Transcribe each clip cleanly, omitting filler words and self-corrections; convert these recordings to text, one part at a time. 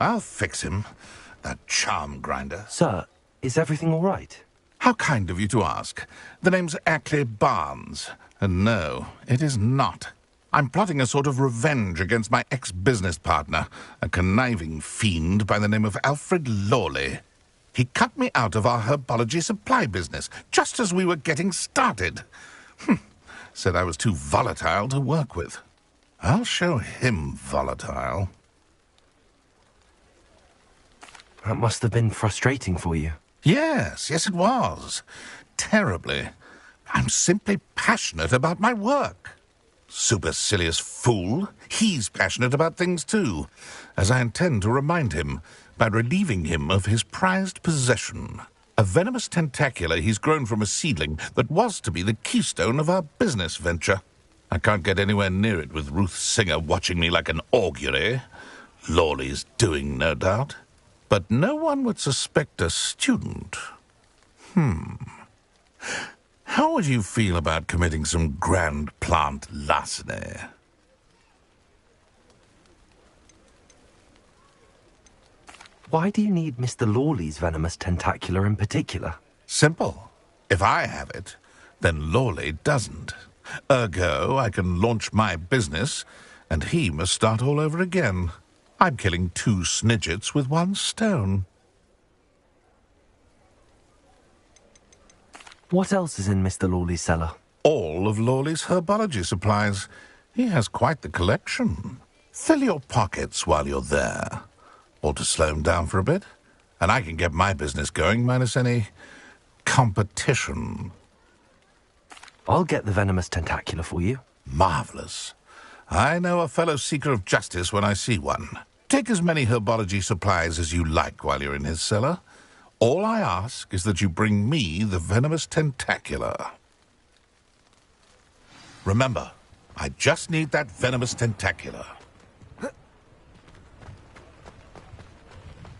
I'll fix him, that charm grinder. Sir, is everything all right? How kind of you to ask. The name's Ackley Barnes, and no, it is not. I'm plotting a sort of revenge against my ex-business partner, a conniving fiend by the name of Alfred Lawley. He cut me out of our herbology supply business, just as we were getting started. Said I was too volatile to work with. I'll show him volatile. That must have been frustrating for you. Yes, it was. Terribly. I'm simply passionate about my work. Supercilious fool. He's passionate about things too, as I intend to remind him by relieving him of his prized possession. A venomous tentacula he's grown from a seedling that was to be the keystone of our business venture. I can't get anywhere near it with Ruth Singer watching me like an augury. Lawley's doing, no doubt. But no one would suspect a student. How would you feel about committing some grand plant larceny? Why do you need Mr. Lawley's venomous tentacula in particular? Simple. If I have it, then Lawley doesn't. Ergo, I can launch my business, and he must start all over again. I'm killing 2 snidgets with 1 stone. What else is in Mr. Lawley's cellar? All of Lawley's herbology supplies. He has quite the collection. Fill your pockets while you're there. Or to slow him down for a bit, and I can get my business going minus any competition. I'll get the venomous tentacula for you. Marvelous. I know a fellow seeker of justice when I see one. Take as many herbology supplies as you like while you're in his cellar. All I ask is that you bring me the venomous tentacula. Remember, I just need that venomous tentacula.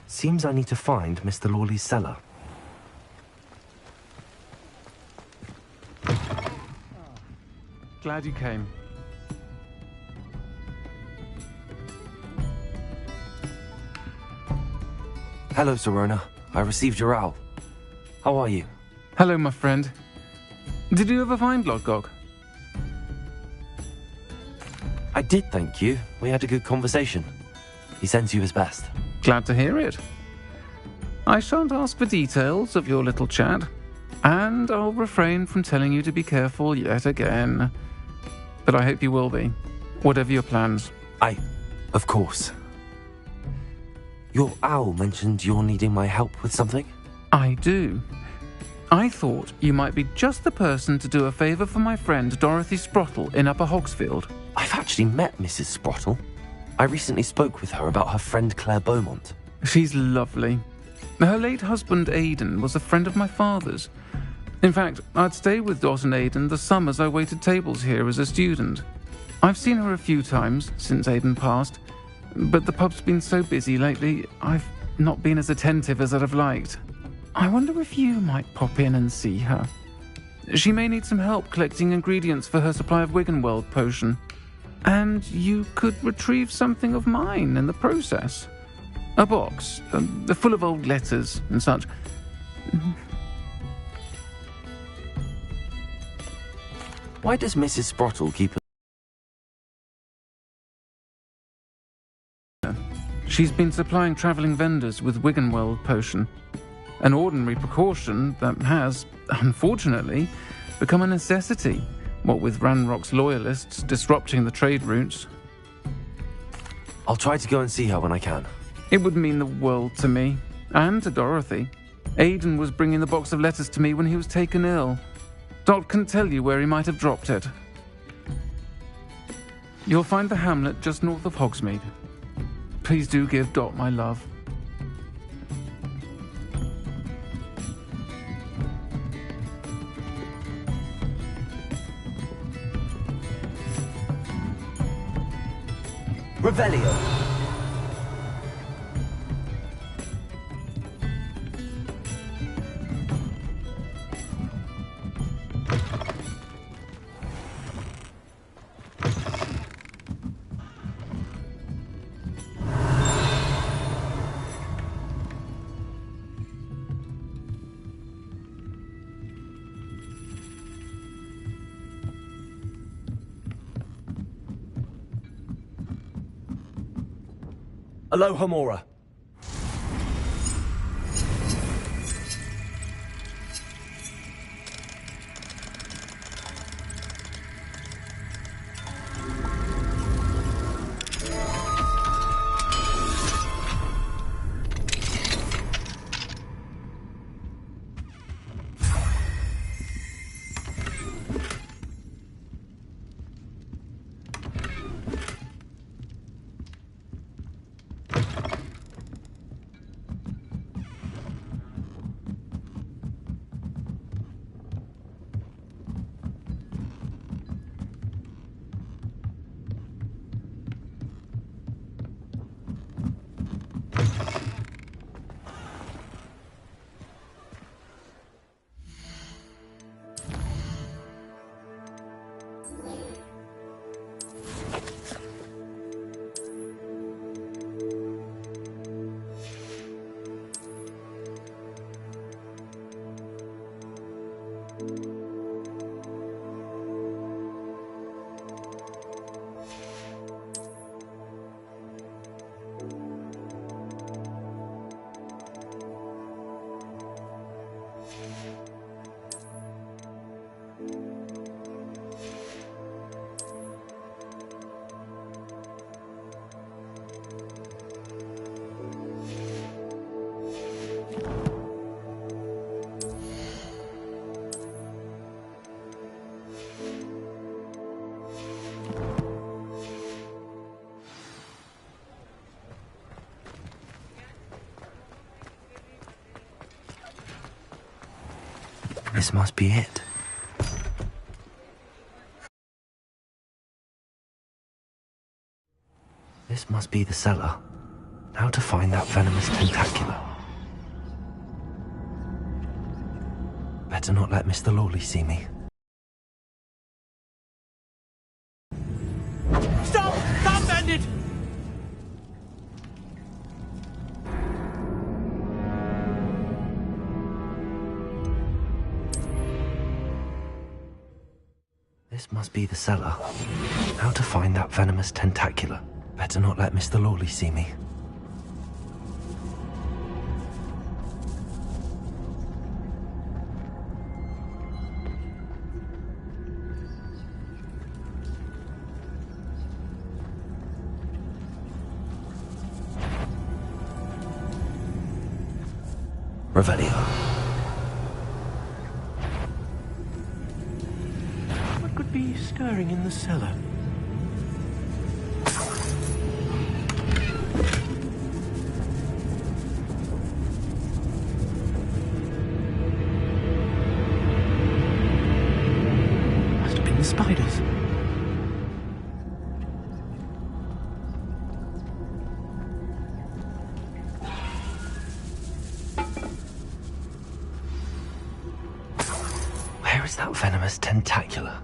Seems I need to find Mr. Lawley's cellar. Glad you came. Hello, Serona. I received your owl. How are you? Hello, my friend. Did you ever find Lodgok? I did, thank you. We had a good conversation. He sends you his best. Glad to hear it. I shan't ask for details of your little chat, and I'll refrain from telling you to be careful yet again. But I hope you will be, whatever your plans. Of course. Your owl mentioned you're needing my help with something? I do. I thought you might be just the person to do a favour for my friend Dorothy Sprottle in Upper Hogsfield. I've actually met Mrs. Sprottle. I recently spoke with her about her friend Claire Beaumont. She's lovely. Her late husband Aidan was a friend of my father's. In fact, I'd stay with Dot and Aidan the summers I waited tables here as a student. I've seen her a few times since Aidan passed, but the pub's been so busy lately, I've not been as attentive as I'd have liked. I wonder if you might pop in and see her. She may need some help collecting ingredients for her supply of Wiggenweld potion. And you could retrieve something of mine in the process. A box, full of old letters and such. Why does Mrs. Sprottle keep She's been supplying travelling vendors with Wiggenweld potion. An ordinary precaution that has, unfortunately, become a necessity, what with Ranrock's loyalists disrupting the trade routes. I'll try to go and see her when I can. It would mean the world to me, and to Dorothy. Aidan was bringing the box of letters to me when he was taken ill. Dot can tell you where he might have dropped it. You'll find the hamlet just north of Hogsmeade. Please do give Dot my love. Revelio. Alohomora. This must be it. This must be the cellar. Now to find that venomous tentacula. Better not let Mr. Lawley see me. Stop! Stop, bandit! This must be the cellar. How to find that venomous tentacula. Better not let Mr. Lawley see me. Revelio. What could be stirring in the cellar? Must have been the spiders. Where is that venomous tentacula?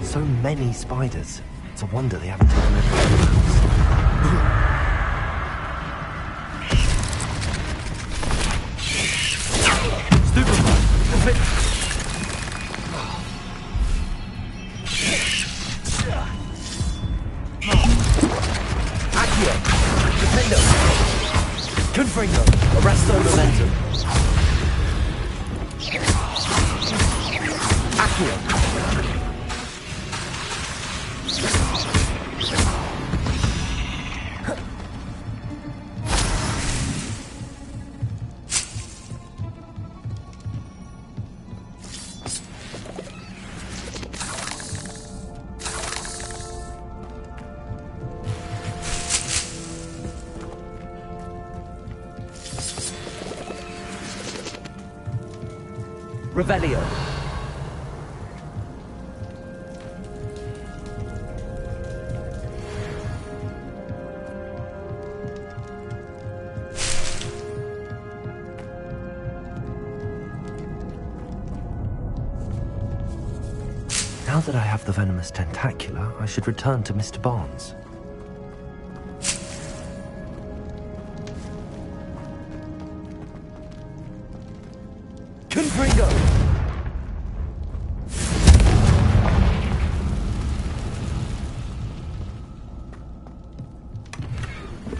So many spiders. It's a wonder they haven't taken everything in the house. Accio! Defendo! Confringo! Arresto momentum! Revelio. Now that I have the venomous tentacula, I should return to Mr. Barnes. Confringo!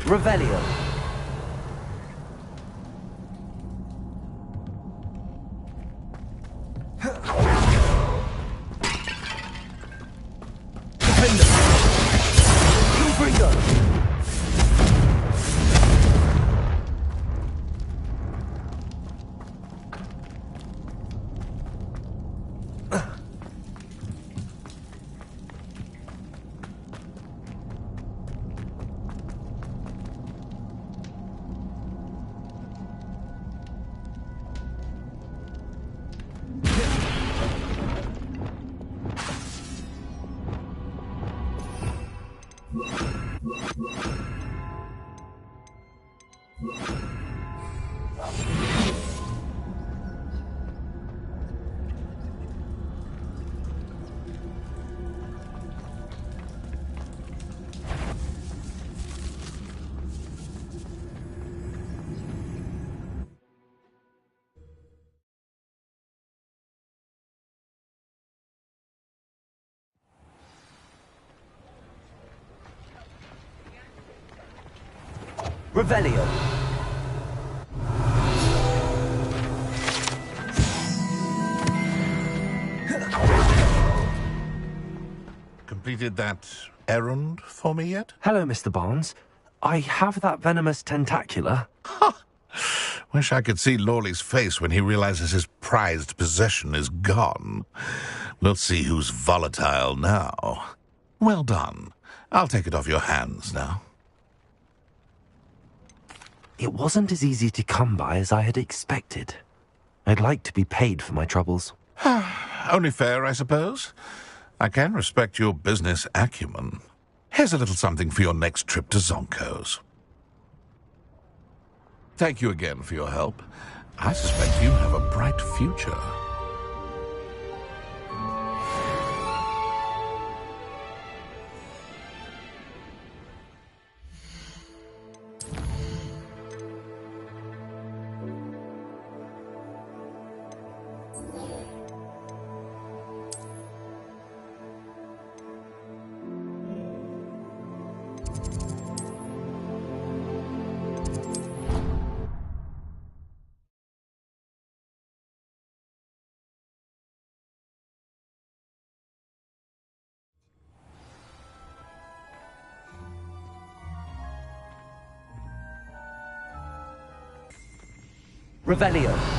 Revelio. Revelio. Completed that errand for me yet? Hello, Mr. Barnes. I have that venomous tentacula. Wish I could see Lawley's face when he realizes his prized possession is gone. We'll see who's volatile now. Well done. I'll take it off your hands now. It wasn't as easy to come by as I had expected. I'd like to be paid for my troubles. Only fair, I suppose. I can respect your business acumen. Here's a little something for your next trip to Zonko's. Thank you again for your help. I suspect you have a bright future. Revelio.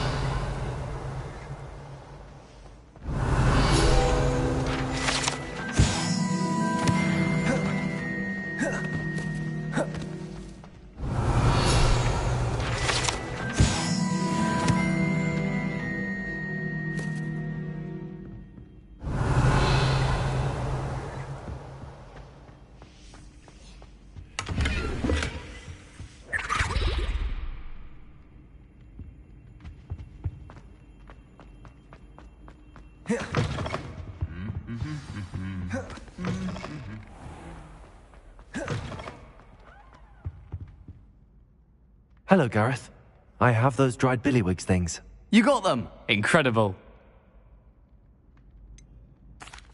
Hello, Gareth. I have those dried billywigs things. You got them! Incredible.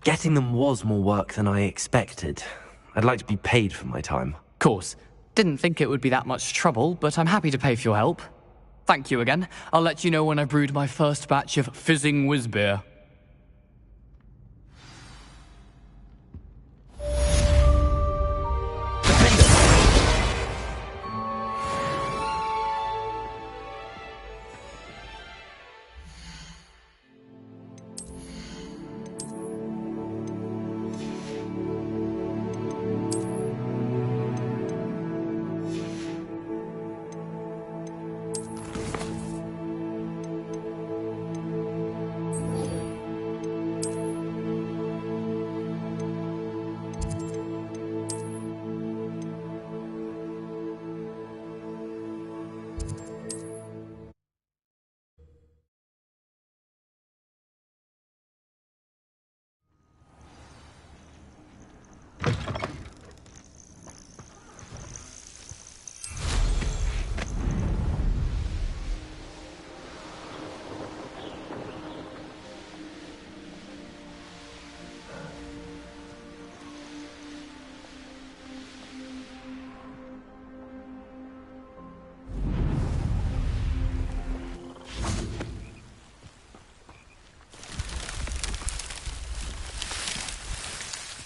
Getting them was more work than I expected. I'd like to be paid for my time. Course. Didn't think it would be that much trouble, but I'm happy to pay for your help. Thank you again. I'll let you know when I've brewed my first batch of fizzing whiz beer.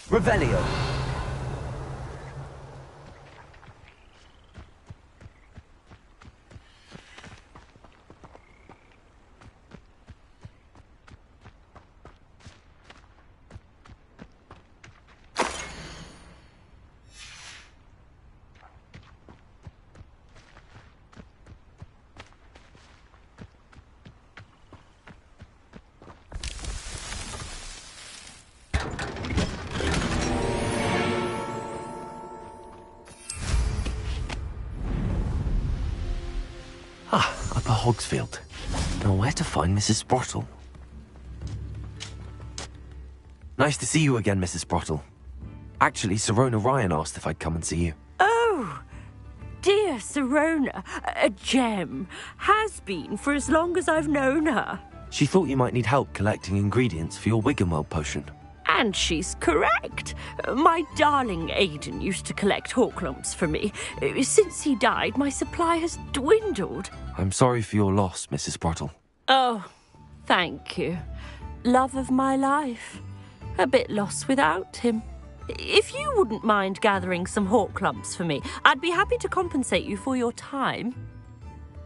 Revelio. Upper Hogsfield. Now where to find Mrs. Sprottle? Nice to see you again, Mrs. Sprottle. Actually, Sirona Ryan asked if I'd come and see you. Oh, dear Sirona, a gem. Has been for as long as I've known her. She thought you might need help collecting ingredients for your Wiggenweld potion. And she's correct. My darling Aidan used to collect Horklumps for me. Since he died, my supply has dwindled. I'm sorry for your loss, Mrs. Sprottle. Oh, thank you. Love of my life. A bit lost without him. If you wouldn't mind gathering some Horklumps for me, I'd be happy to compensate you for your time.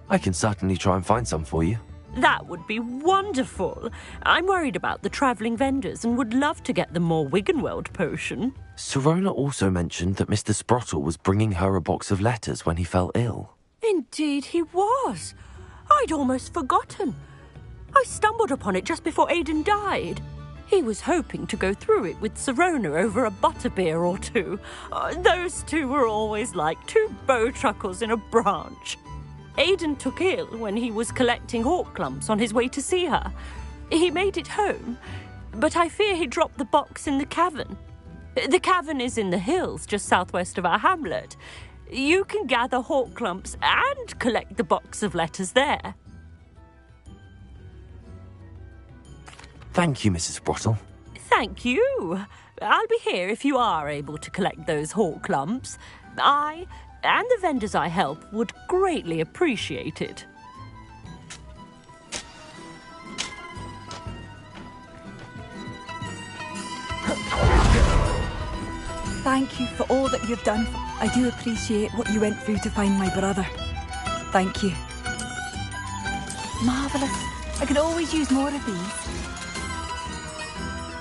I can certainly try and find some for you. That would be wonderful. I'm worried about the travelling vendors and would love to get them more Wiggenweld potion. Sirona also mentioned that Mr. Sprottle was bringing her a box of letters when he fell ill. Indeed he was. I'd almost forgotten. I stumbled upon it just before Aidan died. He was hoping to go through it with Sirona over a butterbeer or two. Those two were always like two bowtruckles in a branch. Aidan took ill when he was collecting Horklumps on his way to see her. He made it home, but I fear he dropped the box in the cavern. The cavern is in the hills just southwest of our hamlet. You can gather Horklumps and collect the box of letters there. Thank you, Mrs. Sprottle. Thank you. I'll be here if you are able to collect those Horklumps. I and the vendors I help would greatly appreciate it. Thank you for all that you've done. I do appreciate what you went through to find my brother. Thank you. Marvellous. I could always use more of these.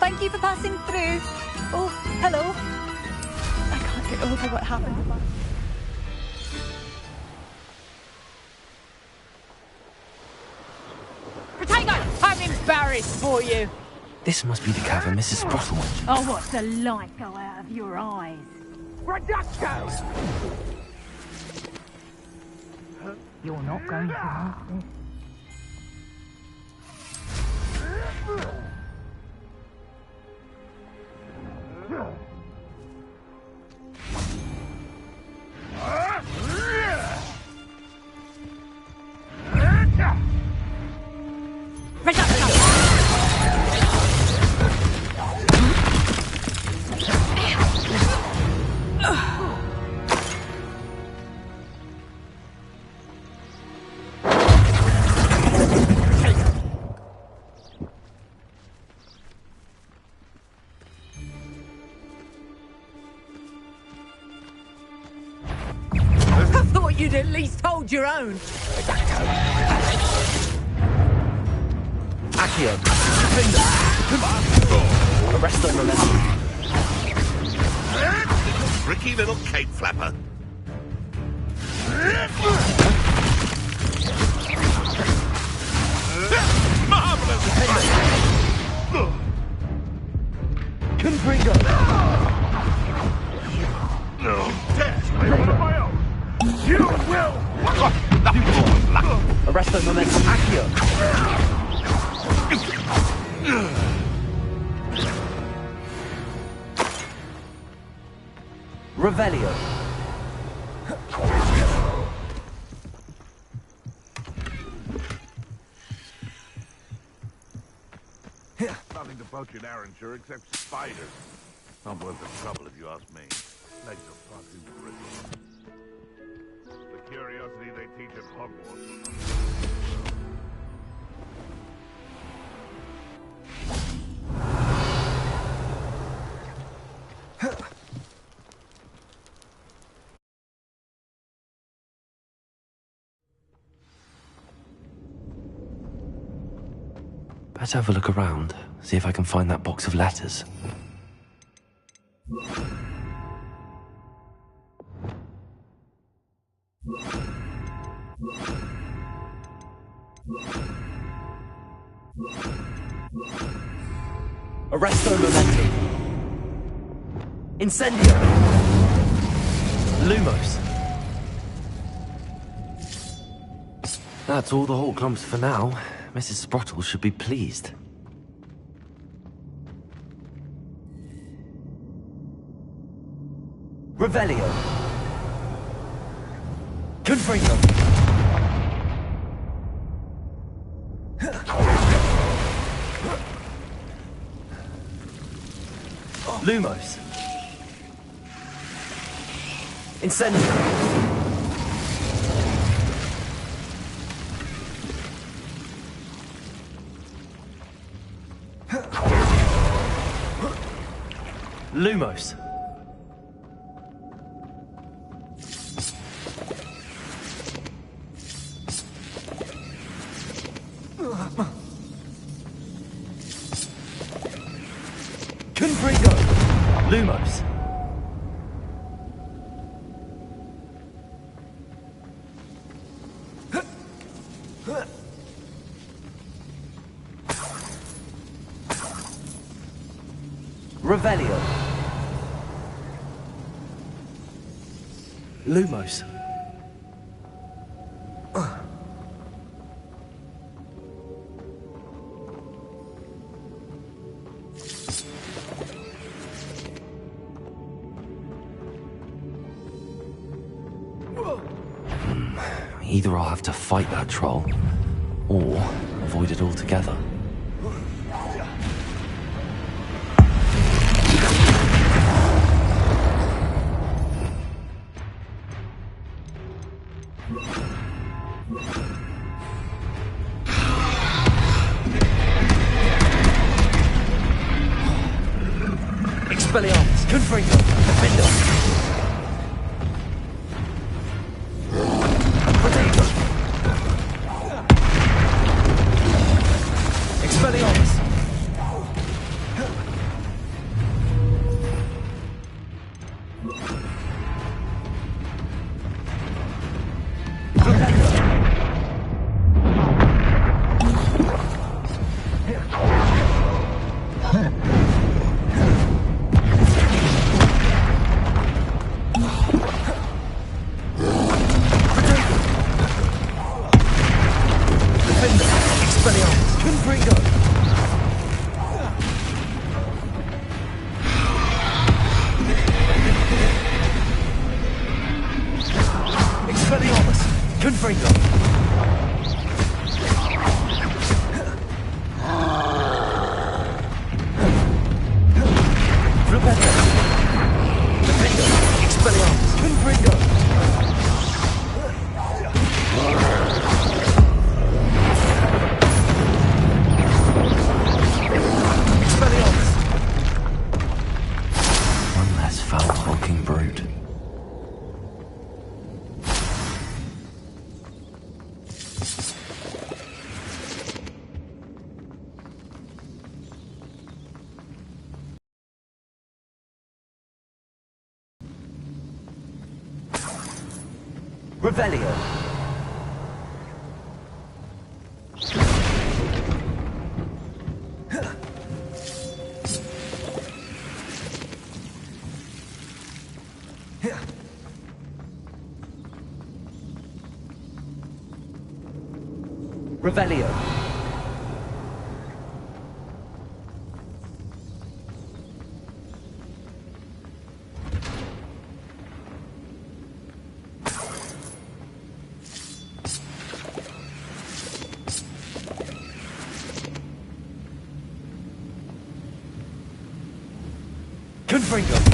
Thank you for passing through. Oh, hello. I can't get over what happened. Potato! I'm embarrassed for you. This must be the cavern Mrs. Sprottle mentioned. Oh, what's the light go out of your eyes? Reductos! You're not going to want this. You'd at least hold your own. Accio! Arrest them, Tricky little cape flapper. Marvelous! Confringo! No. Test! I hold my own. You will! Arrest them, momentum. Accio! Revelio. Nothing to poach in Arrowshire except spiders. Not worth the trouble if you ask me. Legs are far too brittle. The curiosity they teach at Hogwarts. Let's have a look around, see if I can find that box of letters. Arresto Momentum. Incendio. Lumos. That's all the whole clumps for now. Mrs. Sprottle should be pleased. Revelio. Confringo. Lumos. Incendio. Lumos. Confringo. Lumos. Revelio. Lumos. Either I'll have to fight that troll, or avoid it altogether. Expelliarmus. Confringo. Defender. Protego. Expelliarmus. Revelio. Revelio. Confringo.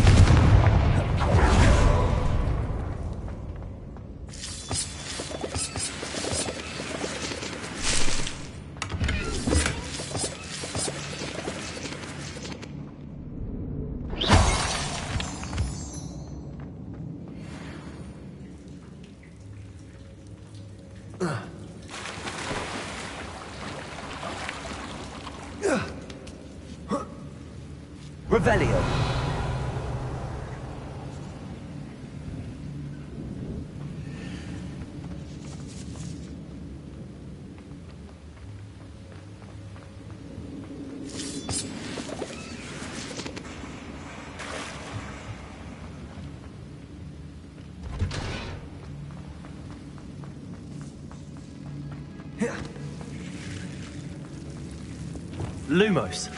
Revelio. Lumos.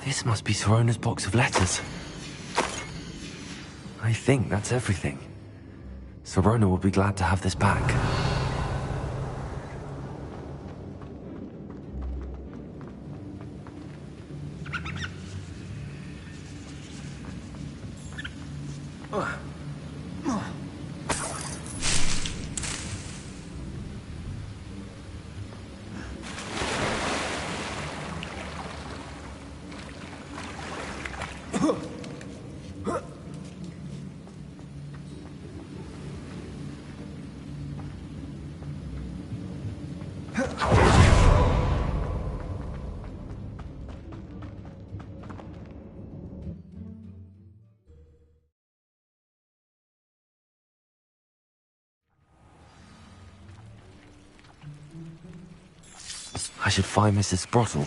This must be Sorona's box of letters. I think that's everything. Sorona will be glad to have this back. I should find Mrs. Sprottle.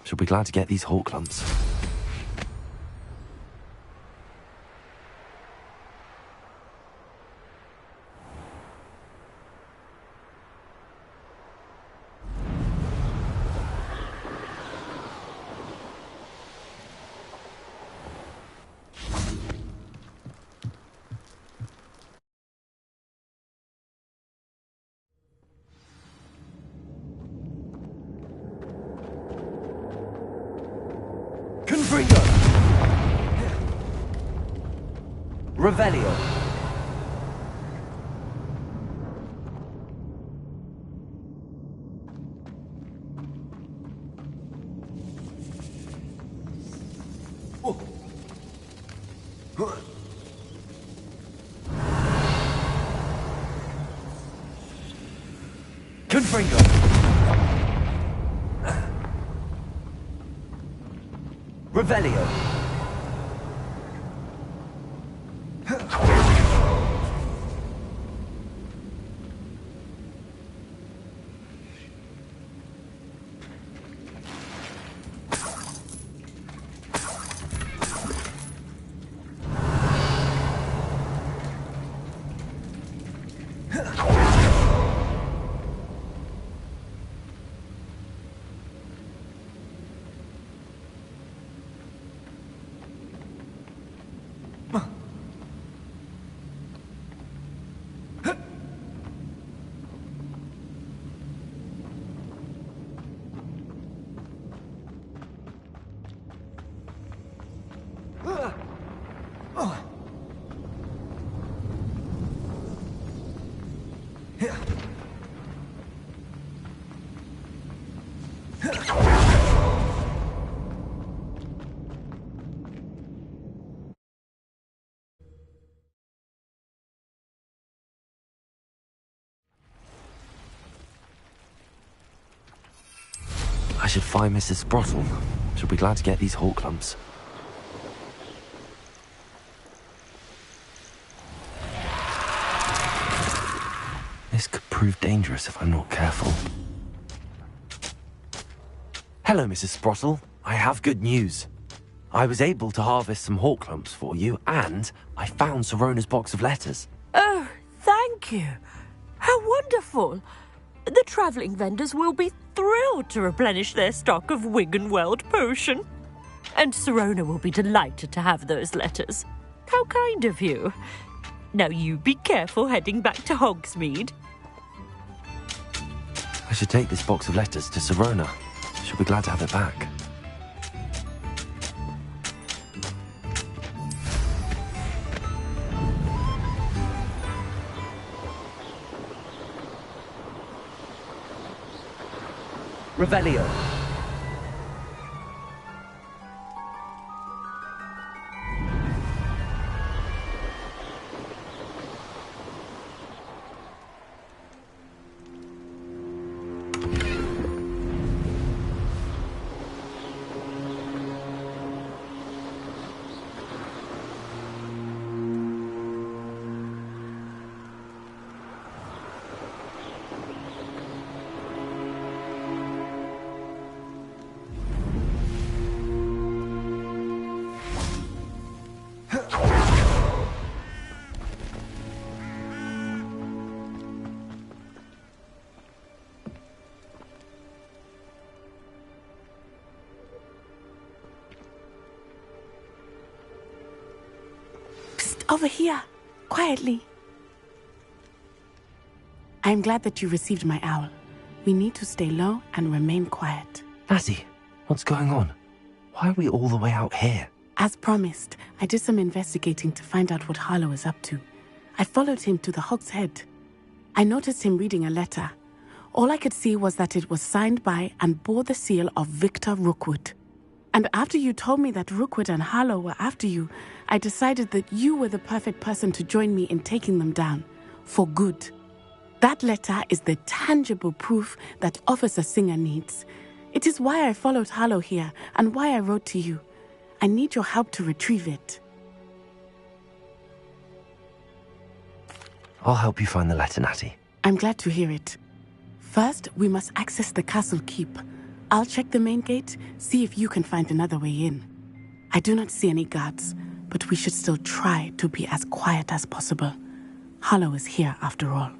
She'll be glad to get these hawk lumps. Confringo. Revelio. Confringo. Revelio. I should find Mrs. Sprottle. She'll be glad to get these hawk lumps. This could prove dangerous if I'm not careful. Hello, Mrs. Sprottle. I have good news. I was able to harvest some hawk lumps for you, and I found Sorona's box of letters. Oh, thank you. How wonderful. The travelling vendors will be thrilled to replenish their stock of Wiggenweld potion. And Sirona will be delighted to have those letters. How kind of you. Now you be careful heading back to Hogsmeade. I should take this box of letters to Sirona. She'll be glad to have it back. Revelio. Over here, quietly. I am glad that you received my owl. We need to stay low and remain quiet. Natty, what's going on? Why are we all the way out here? As promised, I did some investigating to find out what Harlow is up to. I followed him to the Hog's Head. I noticed him reading a letter. All I could see was that it was signed by and bore the seal of Victor Rookwood. And after you told me that Rookwood and Harlow were after you, I decided that you were the perfect person to join me in taking them down. For good. That letter is the tangible proof that Officer Singer needs. It is why I followed Harlow here and why I wrote to you. I need your help to retrieve it. I'll help you find the letter, Natty. I'm glad to hear it. First, we must access the castle keep. I'll check the main gate, see if you can find another way in. I do not see any guards, but we should still try to be as quiet as possible. Harlow is here after all.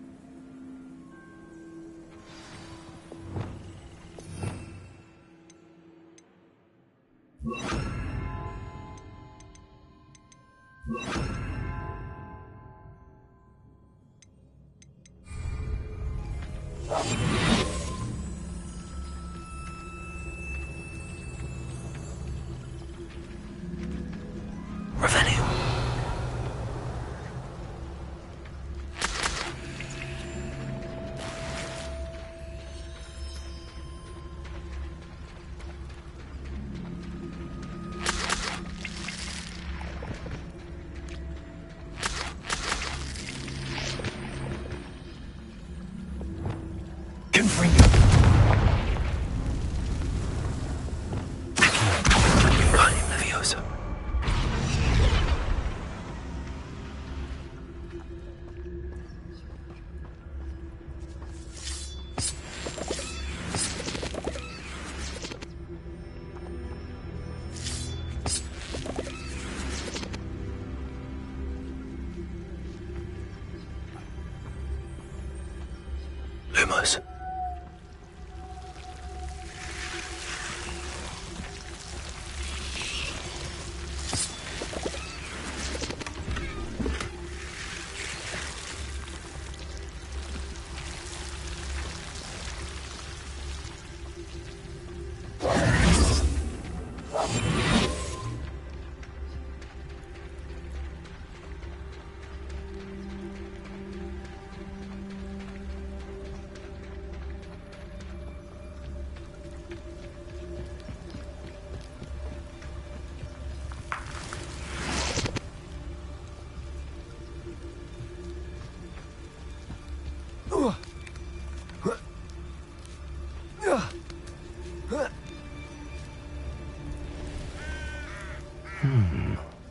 Lumos.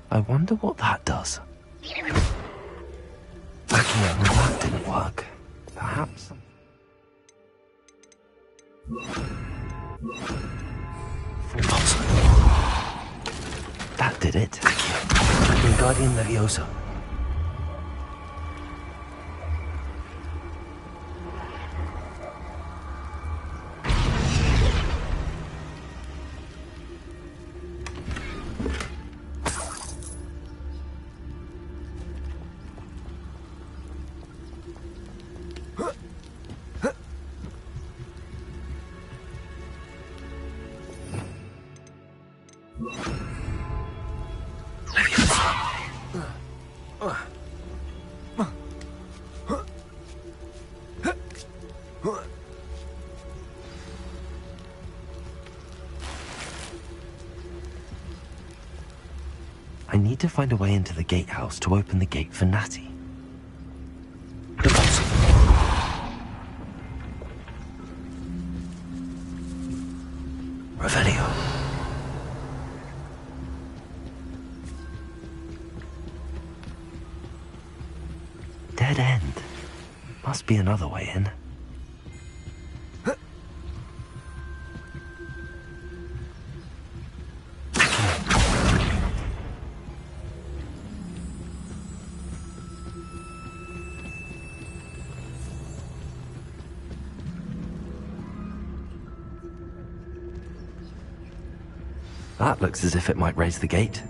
I wonder what that does. Well, that didn't work. Perhaps. That did it. Wingardium Leviosa. I need to find a way into the gatehouse to open the gate for Natty. Revelio. Dead end. Must be another way in. That looks as if it might raise the gate.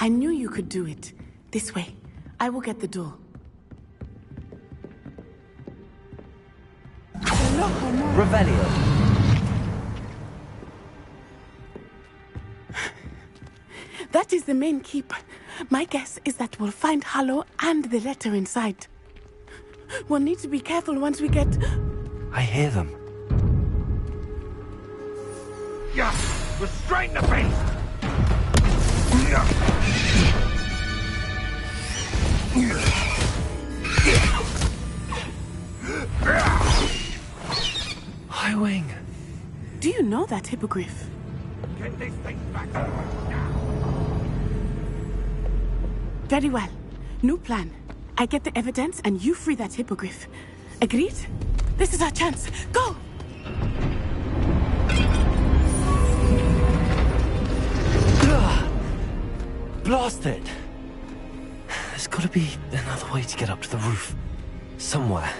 I knew you could do it. This way. I will get the door. Revelio. That is the main keep. My guess is that we'll find Harlow and the letter inside. We'll need to be careful once we get... I hear them. Yeah! Restrain the beast! High Wing. Do you know that hippogriff? Get this thing back now! Very well. New plan. I get the evidence and you free that hippogriff. Agreed? This is our chance. Go! Blast it! There's gotta be another way to get up to the roof. Somewhere.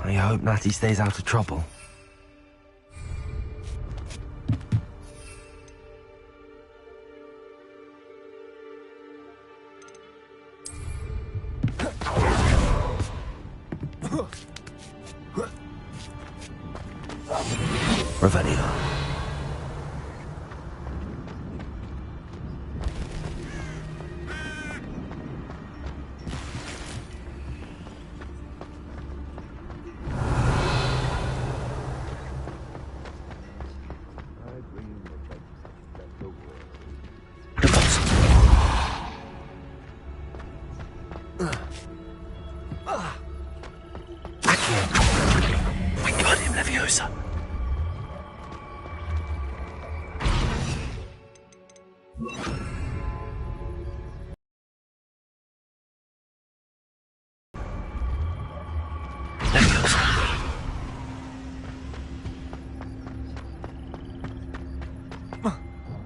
I hope Natty stays out of trouble. Revelio.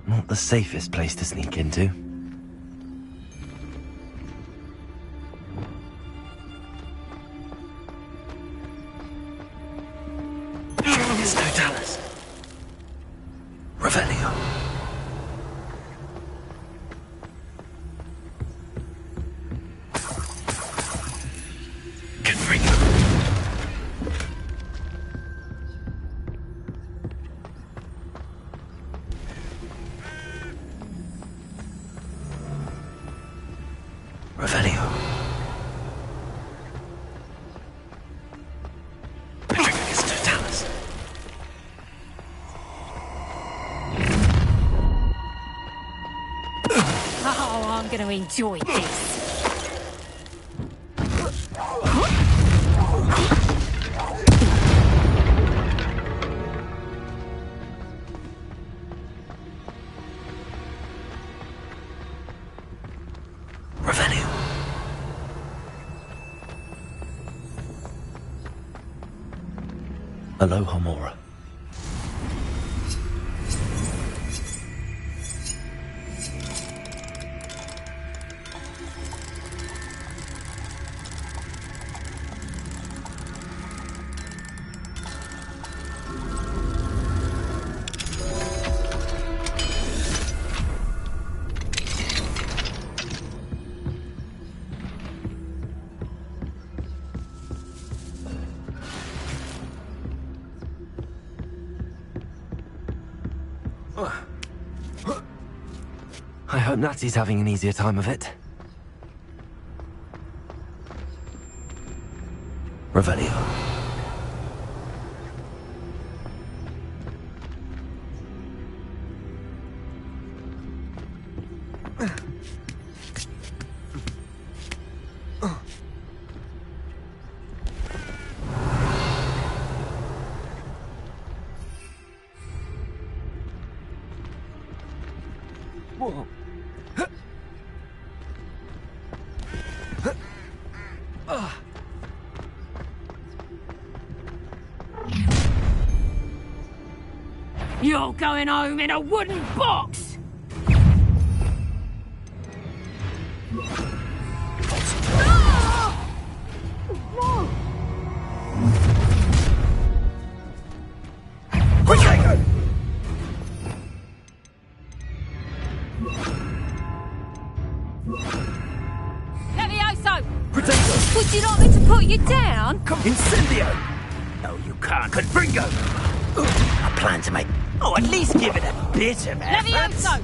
Not the safest place to sneak into. It's no Dallas. Revelio. Enjoy this. Aloha, Mora. I hope Natsy's having an easier time of it. Revelio. Whoa. You're going home in a wooden box! Levioso! Protego! Would you like me to put you down? Incendio! No, you can't. Confringo! I plan to make... Oh, at least give it a bit of effort. Levioso!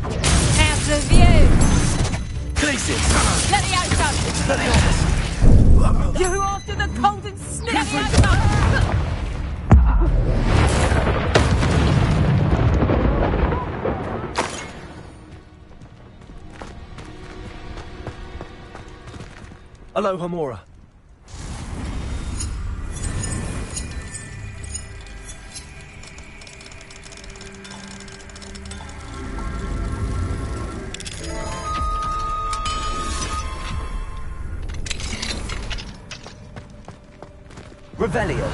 Out of view! Crisis! Levioso! You after the cold and snip! Levioso! Aloha, Mora. Revelio.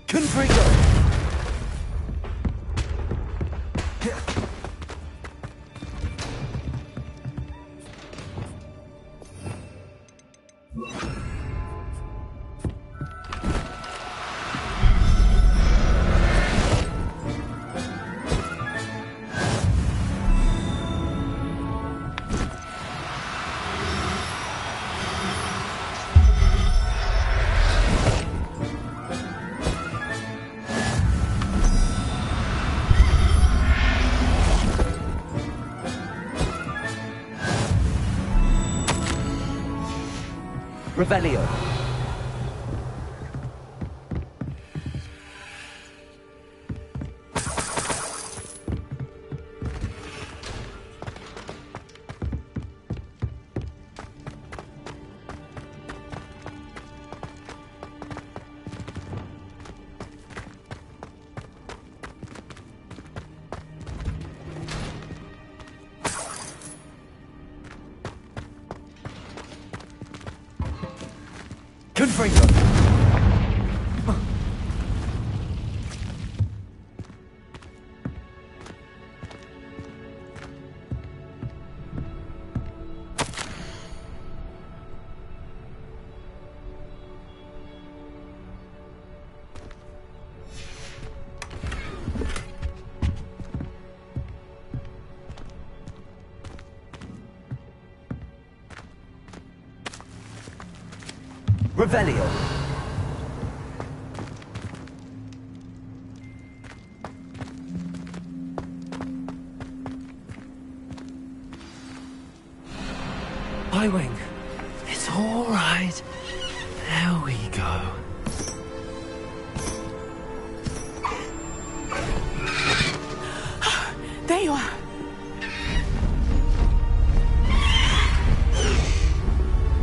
Confringo. Revelio. Confringo. Revelio. Highwing. It's all right. There we go. There you are.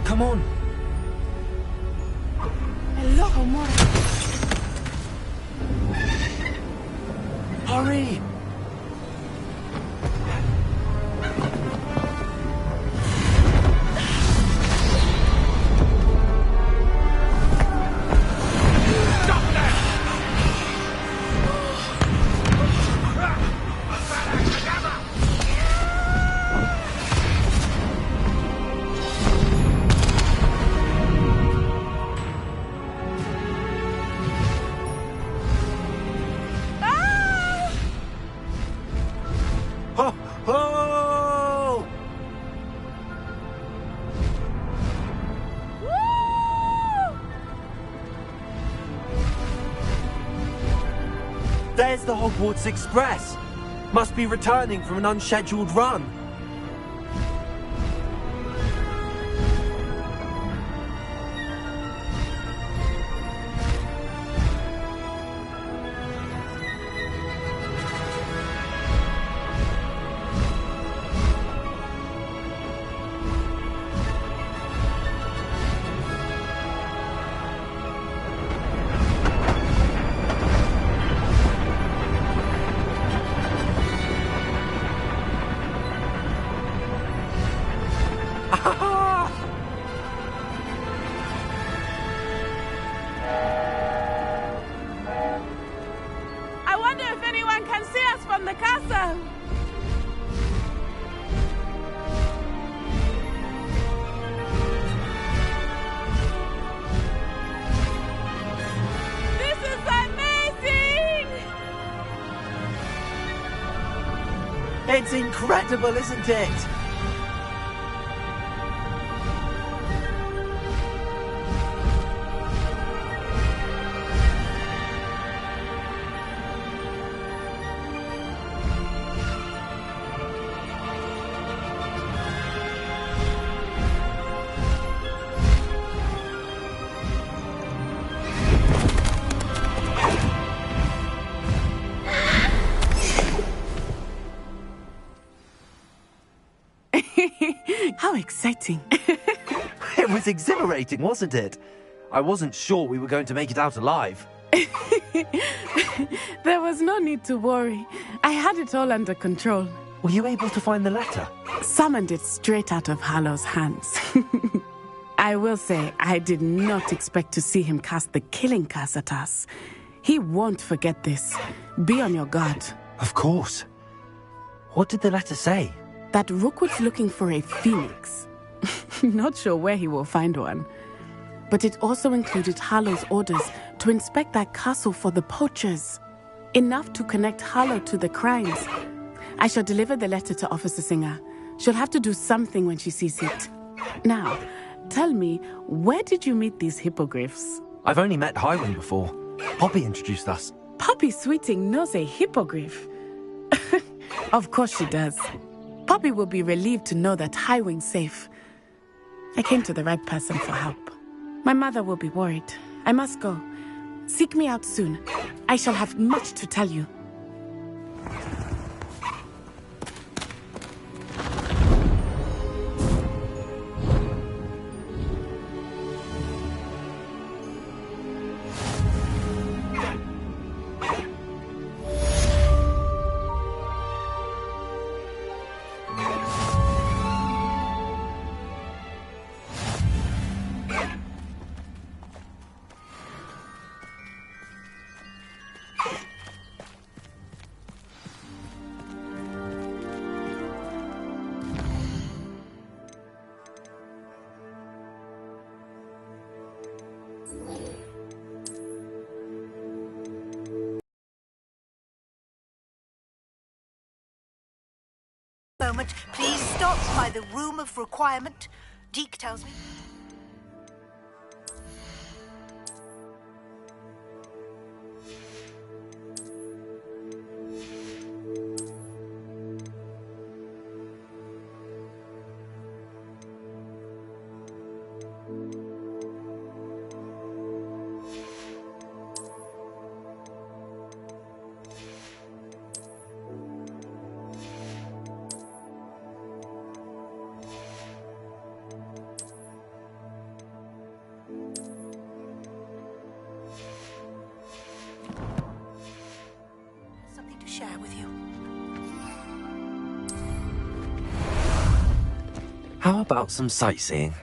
Come on. Hello, Mora. Hurry. There's the Hogwarts Express. Must be returning from an unscheduled run. I wonder if anyone can see us from the castle. This is amazing! It's incredible, isn't it? How exciting. It was exhilarating, wasn't it? I wasn't sure we were going to make it out alive. There was no need to worry. I had it all under control. Were you able to find the letter? Summoned it straight out of Harlow's hands. I will say, I did not expect to see him cast the killing curse at us. He won't forget this. Be on your guard. Of course. What did the letter say? That Rookwood's looking for a phoenix. Not sure where he will find one. But it also included Harlow's orders to inspect that castle for the poachers. Enough to connect Harlow to the crimes. I shall deliver the letter to Officer Singer. She'll have to do something when she sees it. Now, tell me, where did you meet these hippogriffs? I've only met Highwing before. Poppy introduced us. Poppy Sweeting knows a hippogriff. Of course she does. Poppy will be relieved to know that Highwing's safe. I came to the right person for help. My mother will be worried. I must go. Seek me out soon. I shall have much to tell you. Moment, please stop by the room of requirement. Deke tells me. Share with you. How about some sightseeing?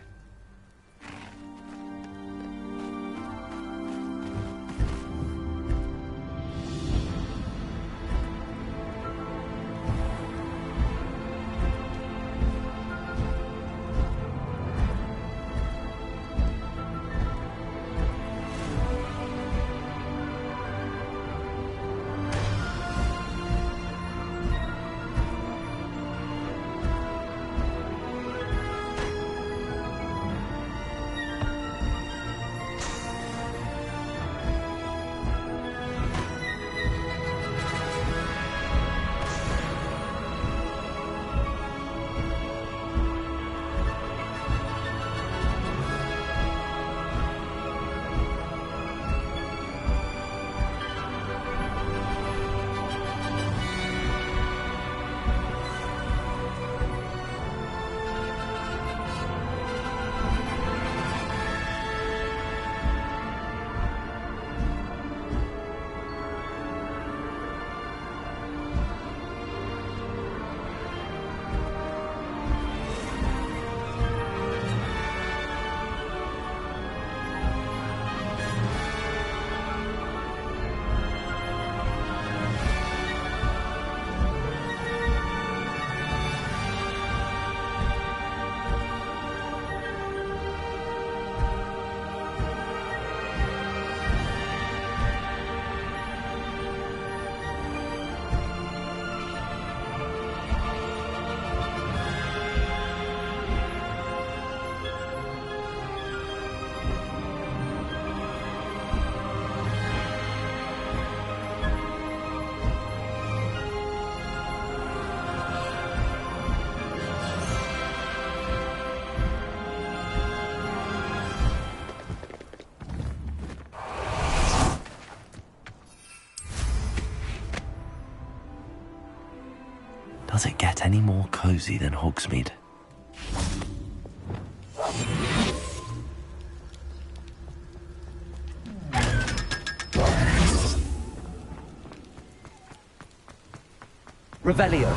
Does it get any more cozy than Hogsmeade? Revelio.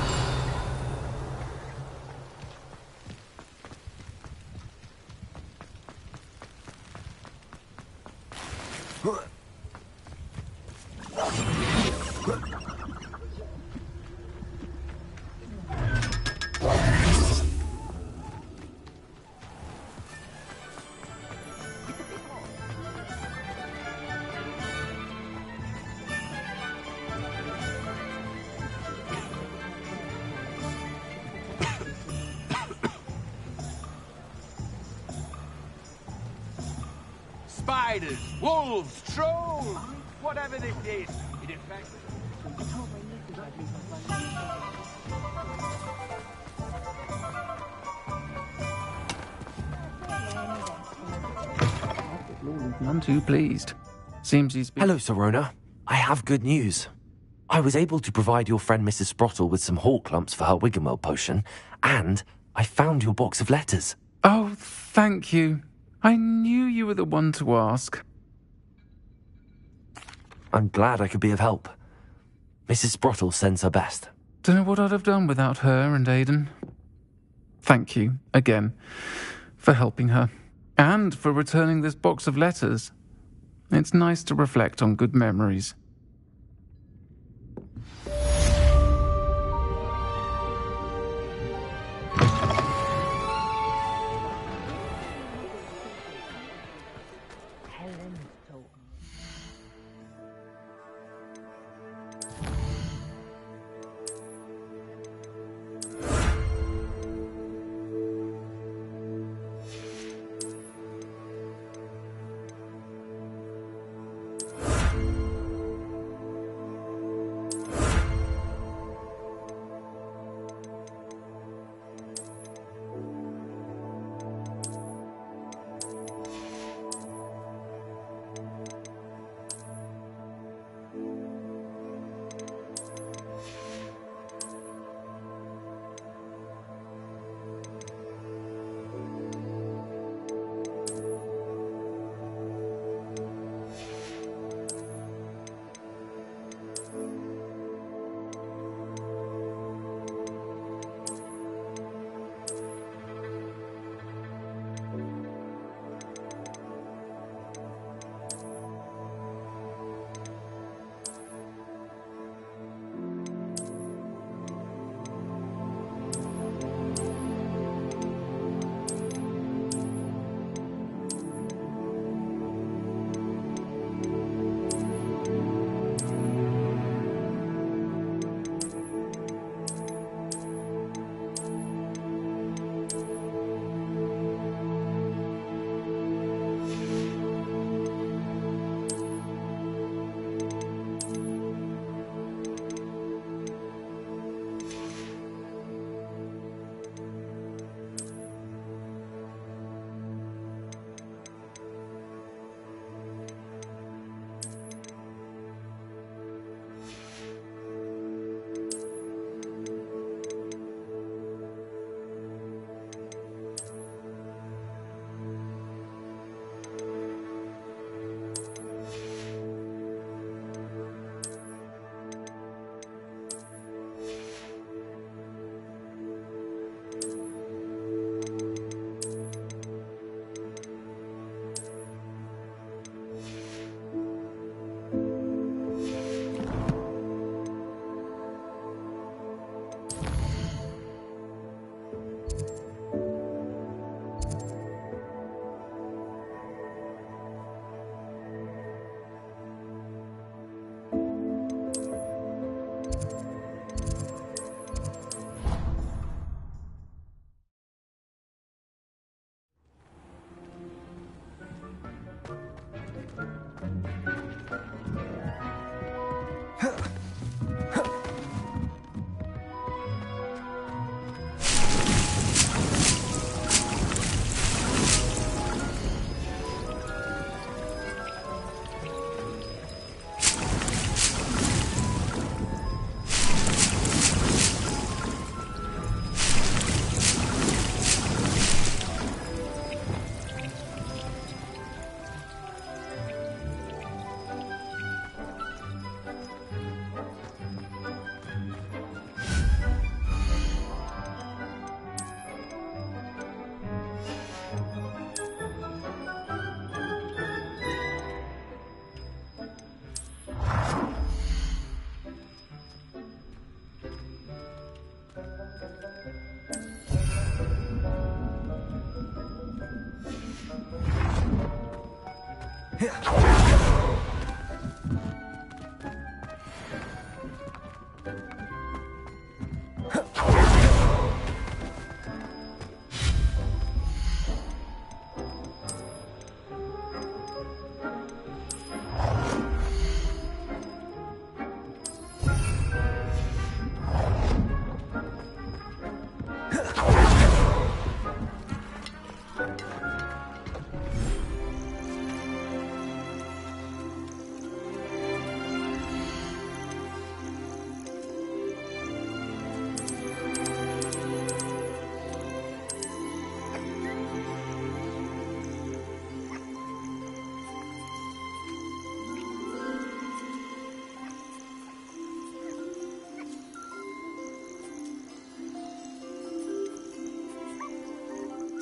Spiders, wolves, trolls, whatever this is, it affects... None too pleased. Seems he's been... Hello, Sirona. I have good news. I was able to provide your friend Mrs. Sprottle with some hawk lumps for her Wiggenweld potion, and I found your box of letters. Oh, thank you. I knew you were the one to ask. I'm glad I could be of help. Mrs. Sprottle sends her best. Don't know what I'd have done without her and Aidan. Thank you, again, for helping her, and for returning this box of letters. It's nice to reflect on good memories.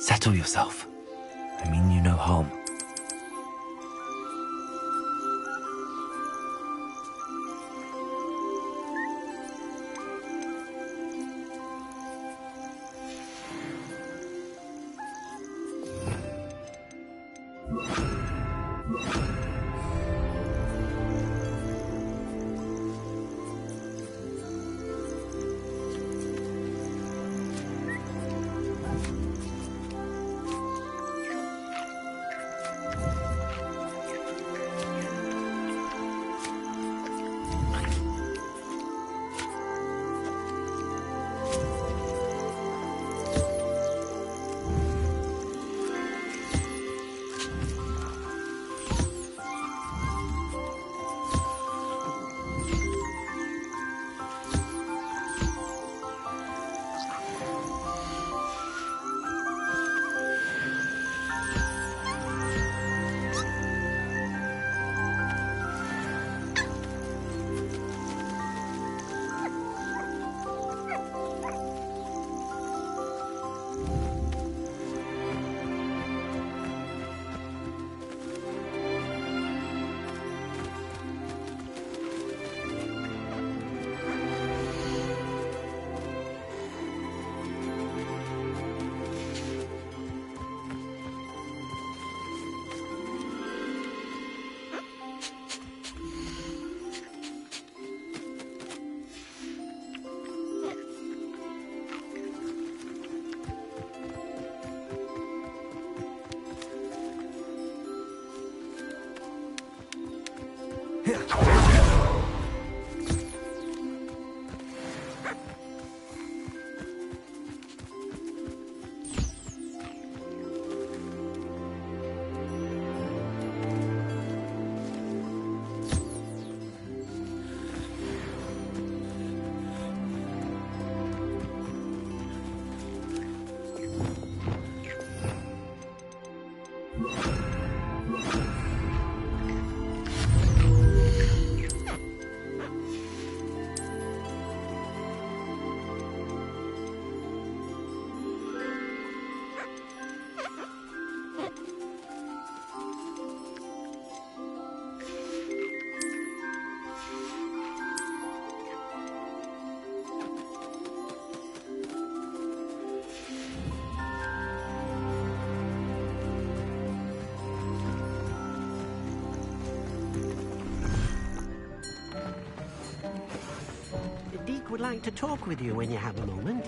Settle yourself. I mean you no harm. Would like to talk with you when you have a moment.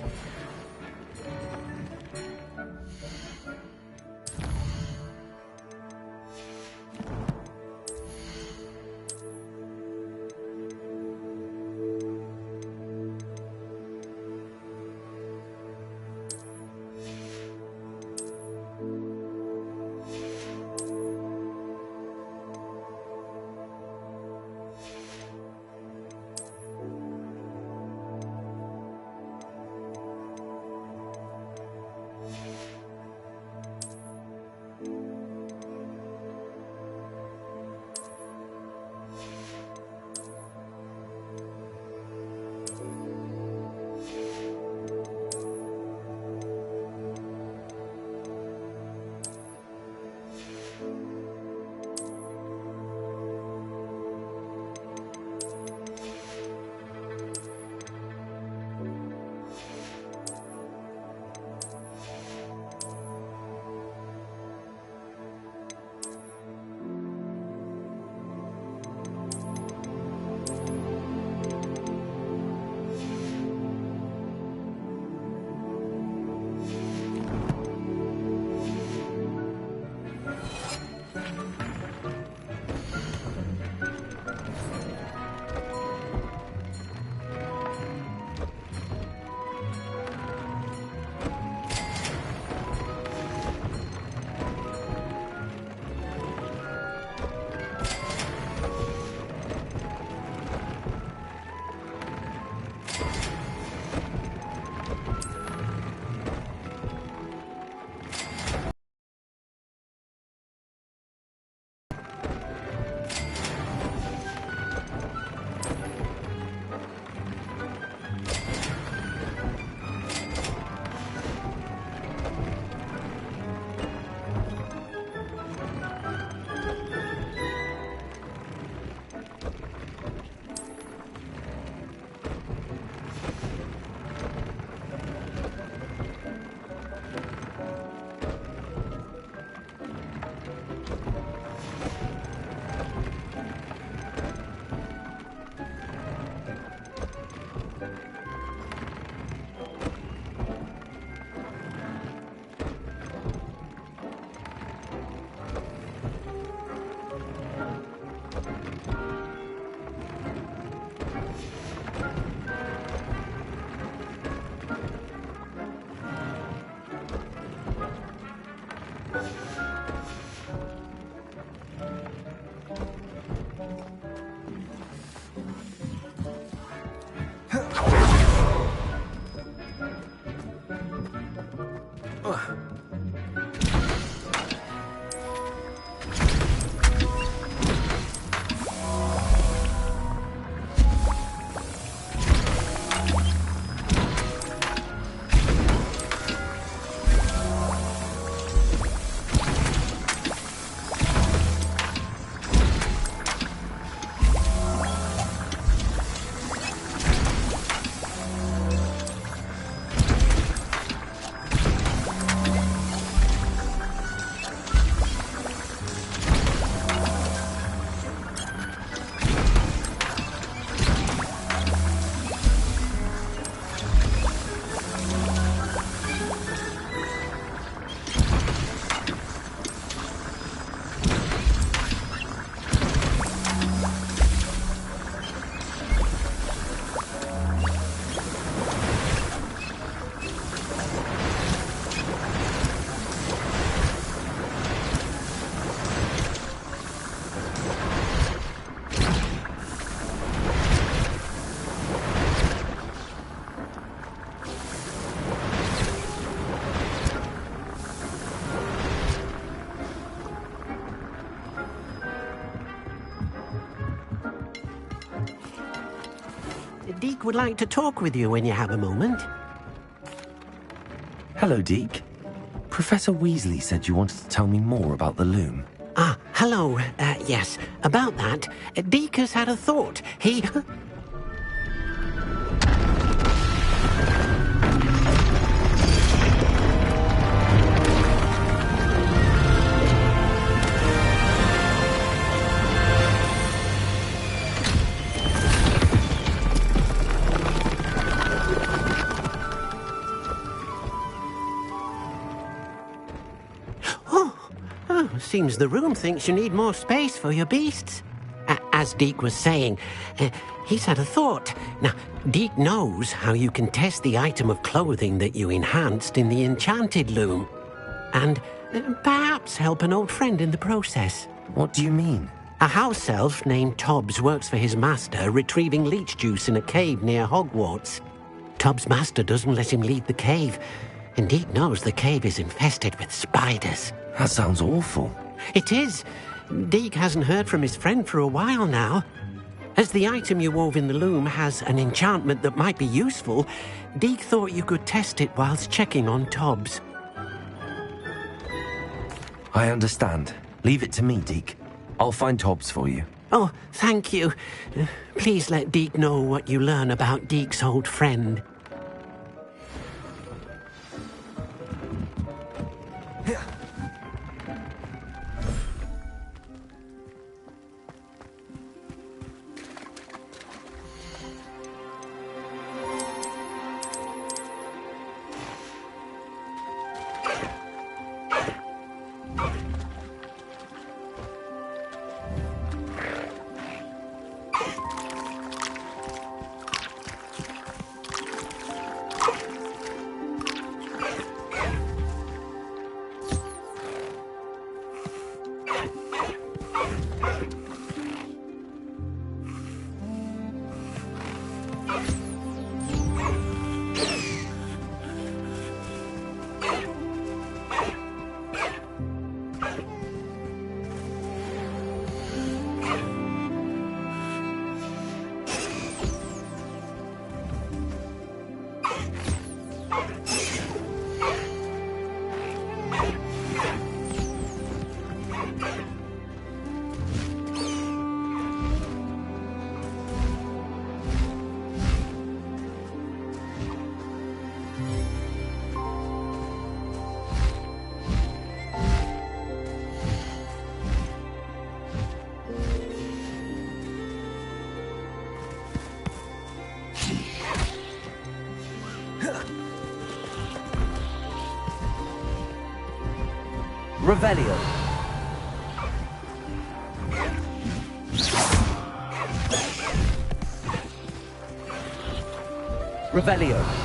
Deke would like to talk with you when you have a moment. Hello, Deke. Professor Weasley said you wanted to tell me more about the loom. Ah, hello. Yes, about that. Deke has had a thought. He... Seems the room thinks you need more space for your beasts. As Deke was saying, he's had a thought. Now, Deke knows how you can test the item of clothing that you enhanced in the enchanted loom. And perhaps help an old friend in the process. What do you mean? A house elf named Tobbs works for his master, retrieving leech juice in a cave near Hogwarts. Tobbs' master doesn't let him leave the cave, and Deke knows the cave is infested with spiders. That sounds awful. It is. Deke hasn't heard from his friend for a while now. As the item you wove in the loom has an enchantment that might be useful, Deke thought you could test it whilst checking on Tobbs. I understand. Leave it to me, Deke. I'll find Tobbs for you. Oh, thank you. Please let Deke know what you learn about Deke's old friend. Revelio. Revelio.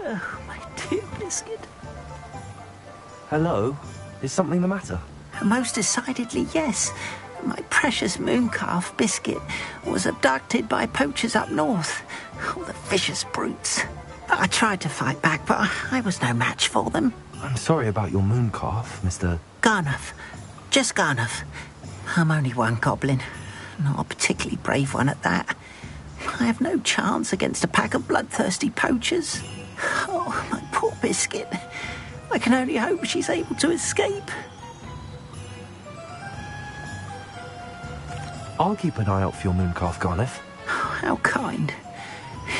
Oh, my dear Biscuit. Hello? Is something the matter? Most decidedly, yes. My precious mooncalf, Biscuit, was abducted by poachers up north. Oh, the vicious brutes. I tried to fight back, but I was no match for them. I'm sorry about your mooncalf, Mr. Garnuff. Just Garnuff. I'm only one goblin. Not a particularly brave one at that. I have no chance against a pack of bloodthirsty poachers. Oh, my poor Biscuit. I can only hope she's able to escape. I'll keep an eye out for your mooncalf, Garnuff. Oh, how kind.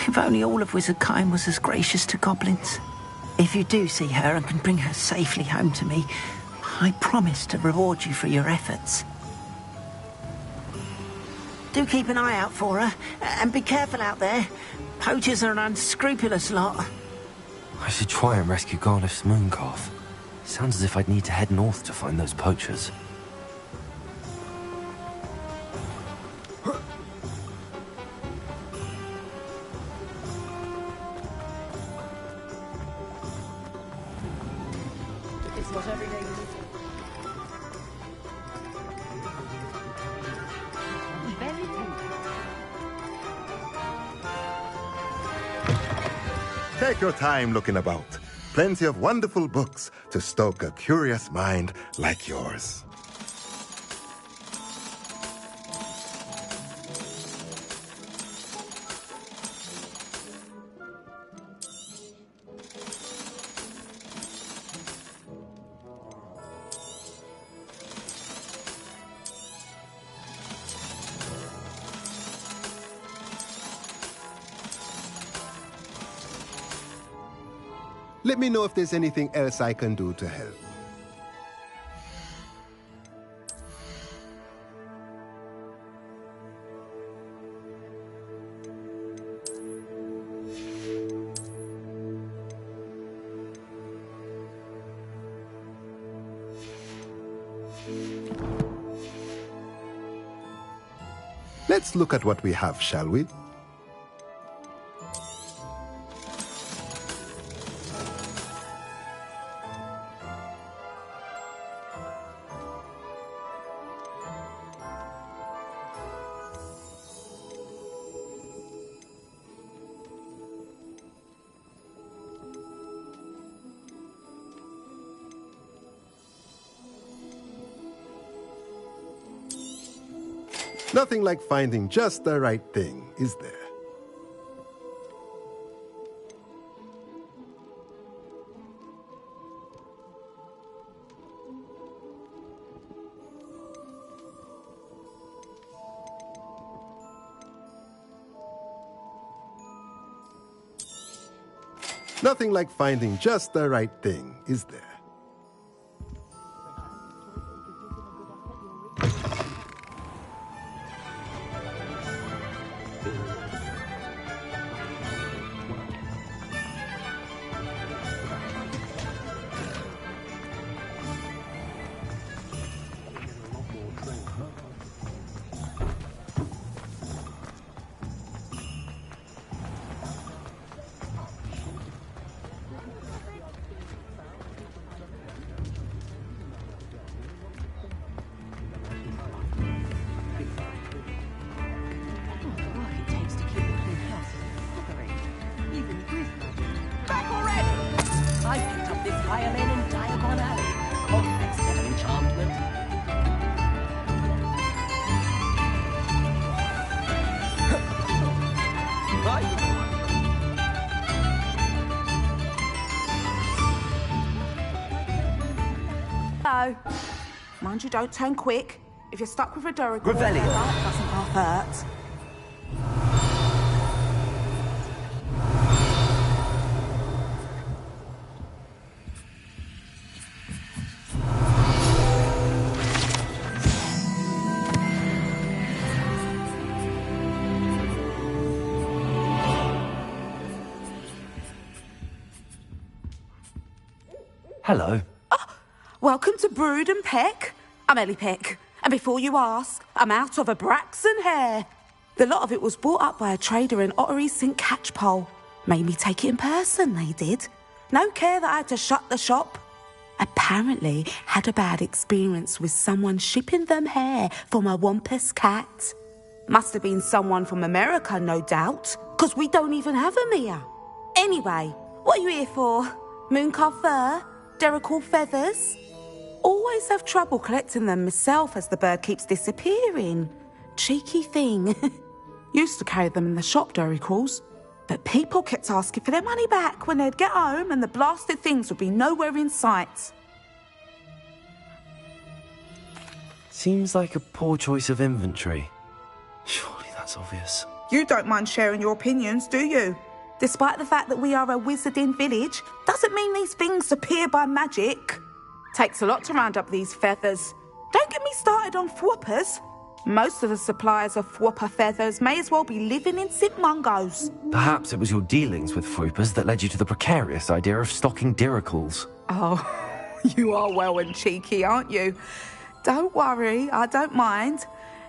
If only all of Wizardkind was as gracious to goblins. If you do see her and can bring her safely home to me, I promise to reward you for your efforts. Do keep an eye out for her, and be careful out there. Poachers are an unscrupulous lot. I should try and rescue Garnuff's mooncalf. Sounds as if I'd need to head north to find those poachers. It's not every day very Take your time looking about. Plenty of wonderful books to stoke a curious mind like yours. Let me know if there's anything else I can do to help. Let's look at what we have, shall we? Nothing like finding just the right thing, is there? Nothing like finding just the right thing, is there? Mind you don't turn quick. If you're stuck with a Duragor, Revelio. that doesn't half hurt. Hello. Welcome to Brood and Peck. I'm Ellie Peck. And before you ask, I'm out of a Braxton hair. The lot of it was bought up by a trader in Ottery's St. Catchpole. Made me take it in person, they did. No care that I had to shut the shop. Apparently had a bad experience with someone shipping them hair from a Wampus cat. Must have been someone from America, no doubt, because we don't even have them here. Anyway, what are you here for? Mooncar fur? Derrickle feathers? Always have trouble collecting them myself as the bird keeps disappearing. Cheeky thing. Used to carry them in the shop, Derricles. But people kept asking for their money back when they'd get home and the blasted things would be nowhere in sight. Seems like a poor choice of inventory. Surely that's obvious. You don't mind sharing your opinions, do you? Despite the fact that we are a wizarding village, doesn't mean these things appear by magic. Takes a lot to round up these feathers. Don't get me started on thwoppers. Most of the suppliers of thwopper feathers may as well be living in St. Mungo's. Perhaps it was your dealings with Froopers that led you to the precarious idea of stocking Diricles. Oh, you are well and cheeky, aren't you? Don't worry, I don't mind.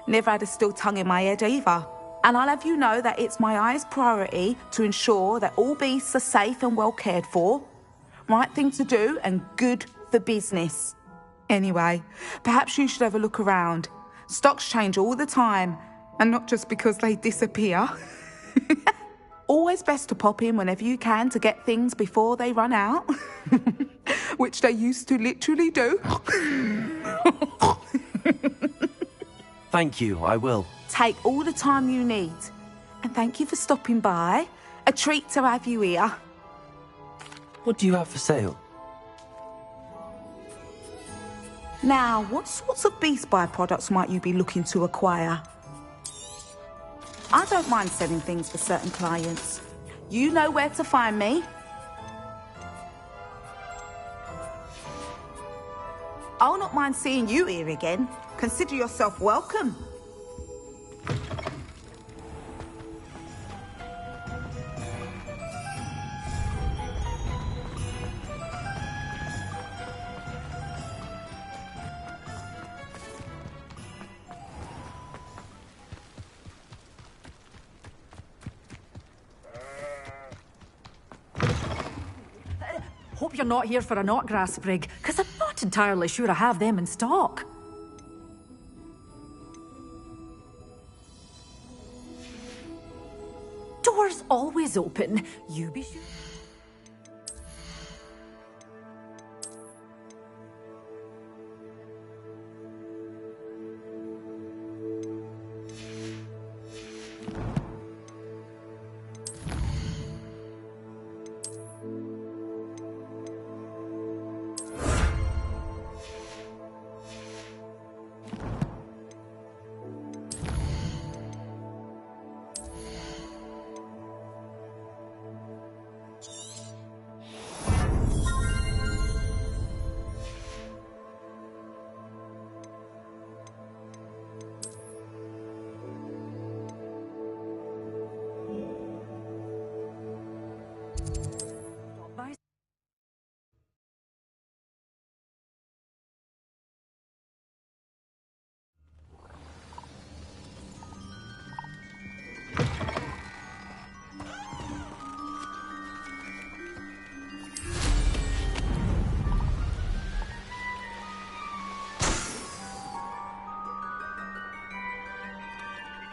Never had a still tongue in my head either. And I'll have you know that it's my highest priority to ensure that all beasts are safe and well cared for. Right thing to do and good for business. Anyway, perhaps you should have a look around. Stocks change all the time, and not just because they disappear. Always best to pop in whenever you can to get things before they run out. Which they used to literally do. Thank you, I will. Take all the time you need. And thank you for stopping by. A treat to have you here. What do you have for sale? Now, what sorts of beast byproducts might you be looking to acquire? I don't mind selling things for certain clients. You know where to find me. I'll not mind seeing you here again. Consider yourself welcome. Hope you're not here for a knotgrass sprig, because I'm not entirely sure I have them in stock. Doors always open. You be sure.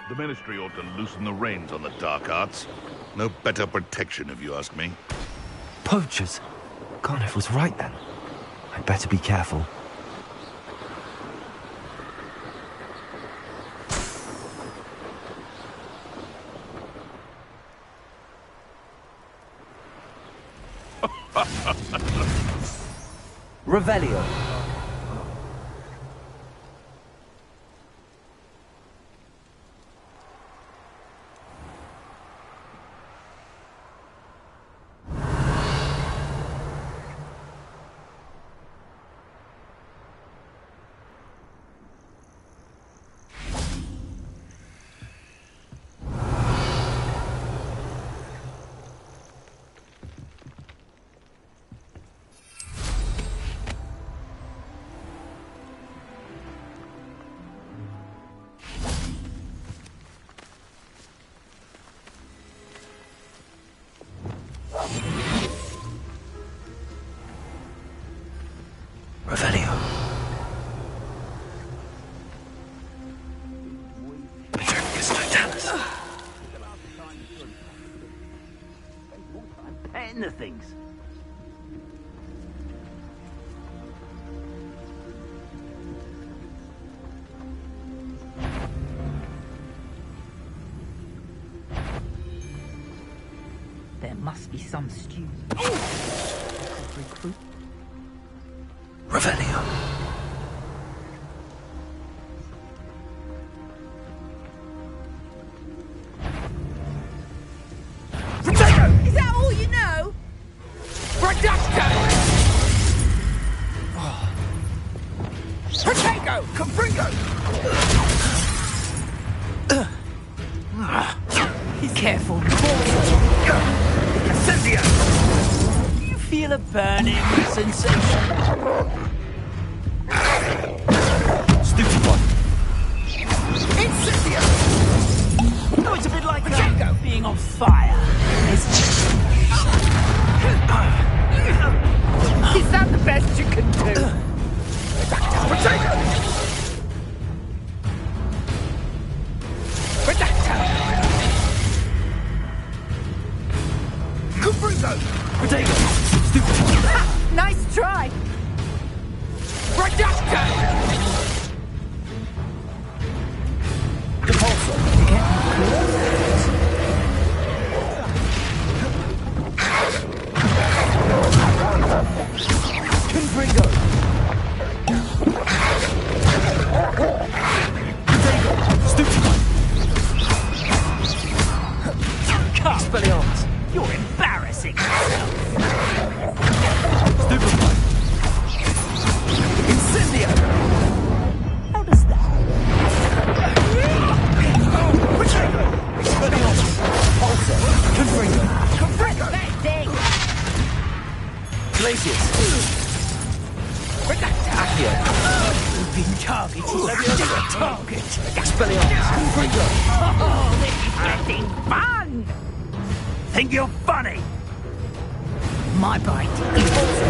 The Ministry ought to loosen the reins on the dark arts. No better protection, if you ask me. Poachers? Garneth was right then. I'd better be careful. Revelio. Revelio. Paternicus Totalis. Petting the things. There must be some student. Recruit. Revelio. Is that all you know? Protego! Confringo! Careful. Incendio! You feel a burning sensation. Stupid one. Incendio! Oh, it's a bit like being on fire. Is that the best you can do? Protego! Confringo! Protego. Stupid one. Nice try. Reducto! Depulso. Confringo. Protego. Stupid one. Expelliarmus, you're embarrassing yourself. Stupid one. Incendio! How does that? Expelliarmus. Pulsar. Confringo. Pathetic! Glacius. Accio. You've been targeted. Target. Expelliarmus. Confringo. Oh, this is getting fun! Think you're funny? My bite is also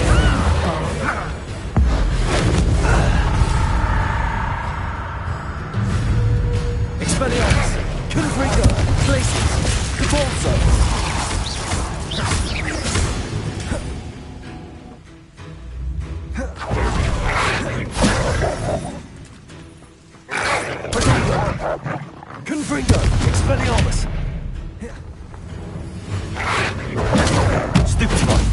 Expelliarmus. Confringo. Glacius. Depulso. Confringo. Expelliarmus. Stupid one.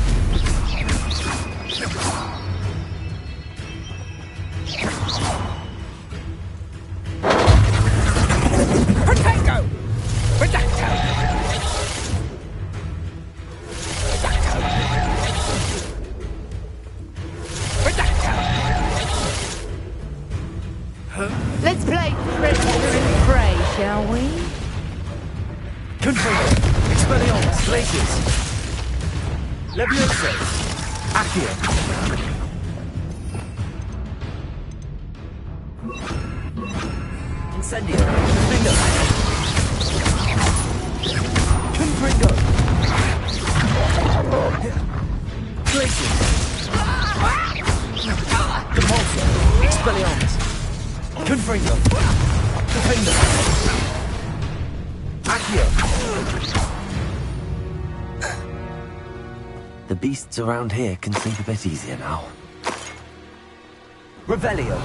Protego! Reducto! Let's play Predator and Prey, shall we? Confringo. Expelliarmus. Glacius. Leviosa. Accio. Incendio. Confringo. Glacius. Depulso. Expelliarmus. Confringo. Defender. Accio. The beasts around here can sleep a bit easier now. Revelio.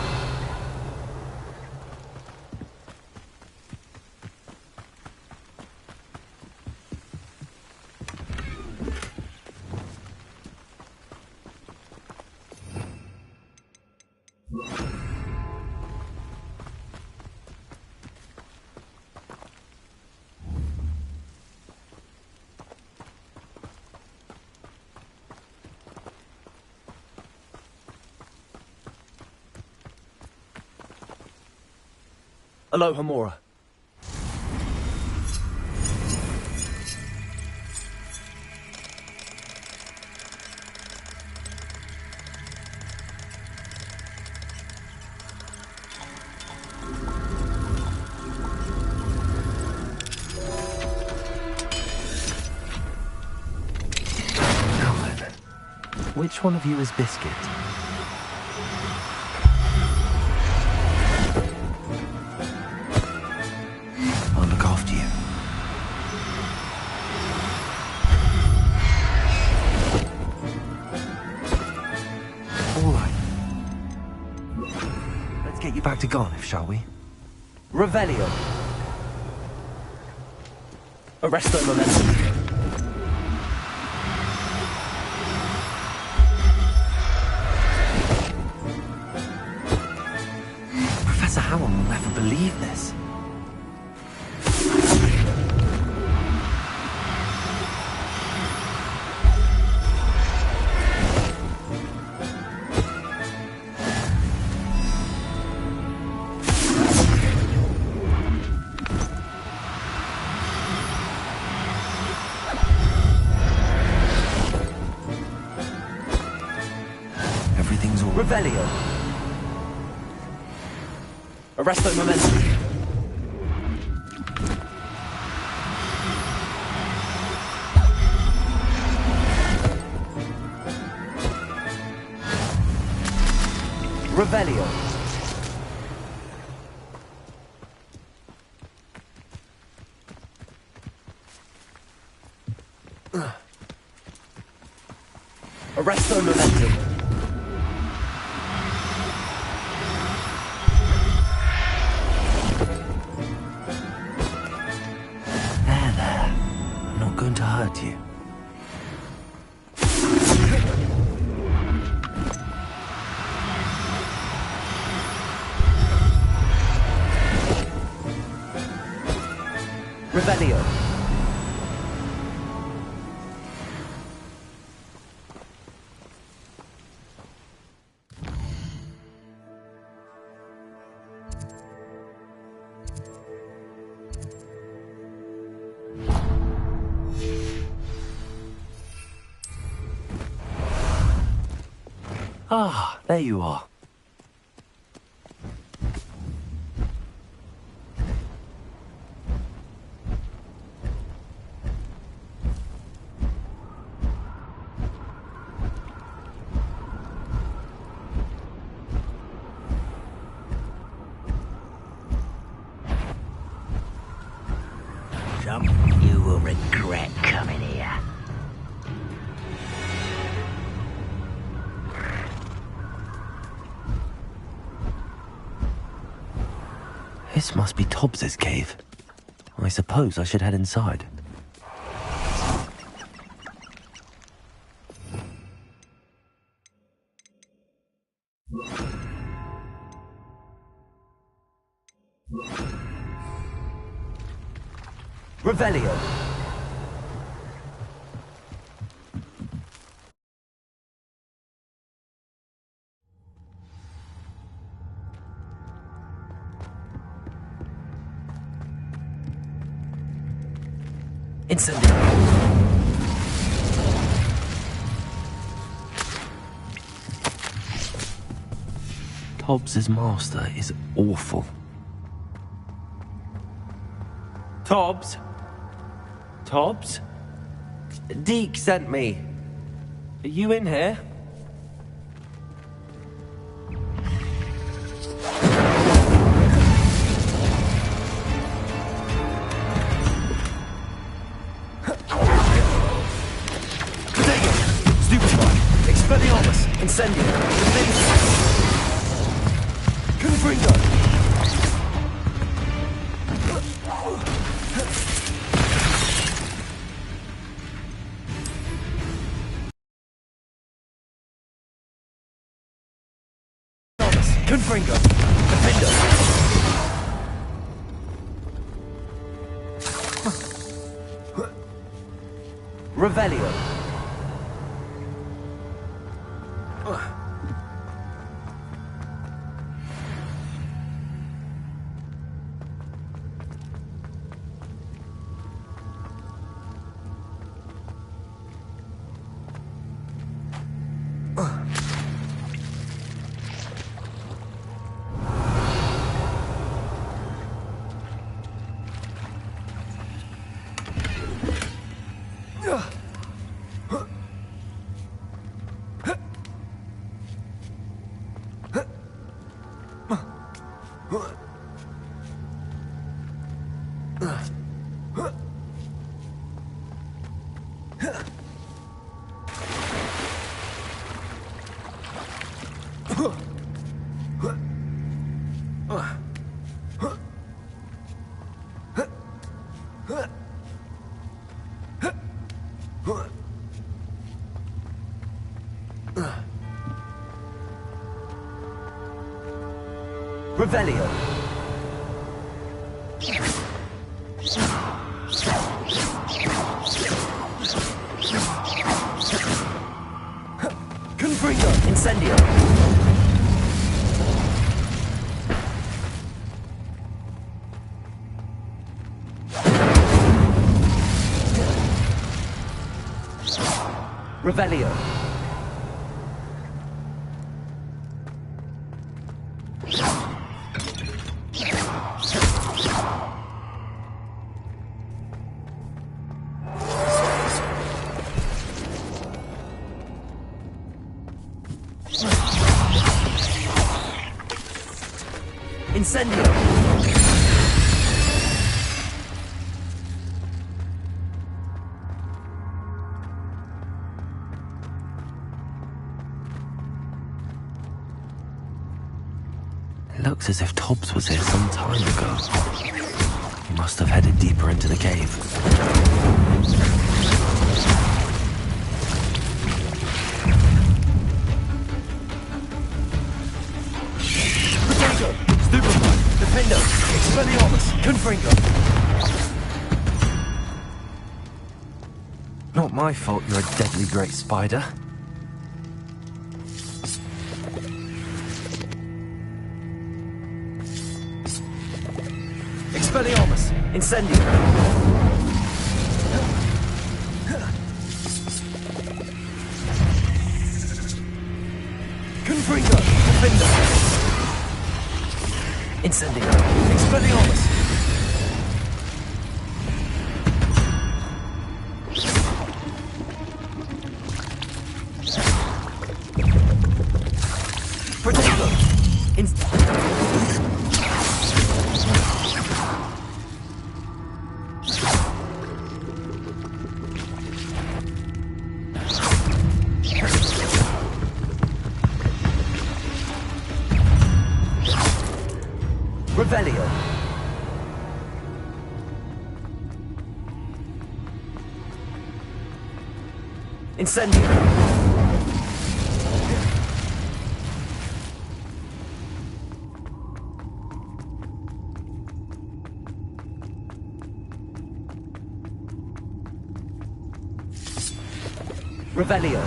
Aloha Mora. Which one of you is Biscuit? you back to Garniff, shall we? Revelio. Arresto momentum. Professor Howell will never believe this. Everything's all Revelio. Arresto momentum. Revelio. Arresto momentum. There. I'm not going to hurt you. Revelio. Ah, there you are. Some you will regret coming here. This must be Tobbs's cave. I suppose I should head inside. Revelio. Incendio. Tobbs's master is awful. Tobbs? Tobbs? Deke sent me. Are you in here? Expelliarmus! Incendio! Confringo! Confringo! Defendo! Revelio! Revelio. Confringo. Incendio. Revelio. Incendio. It looks as if Tobbs was here some time ago. He must have headed deeper into the cave. Potato! Stupefy! Defendo! Expelliarmus! Confringo! Not my fault you're a deadly great spider. Expelliarmus! Incendio! Confringo! Defendo! Incendio! Expelliarmus! Potato! Revelio. Incendio. Revelio.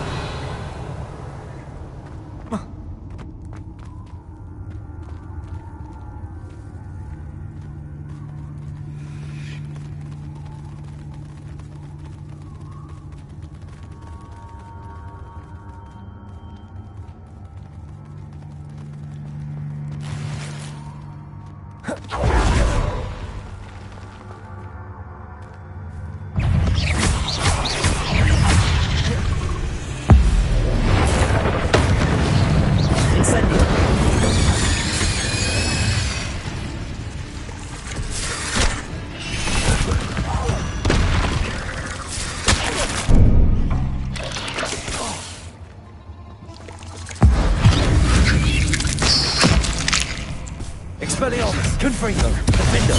Expelliarmus! Confringo! Defendo!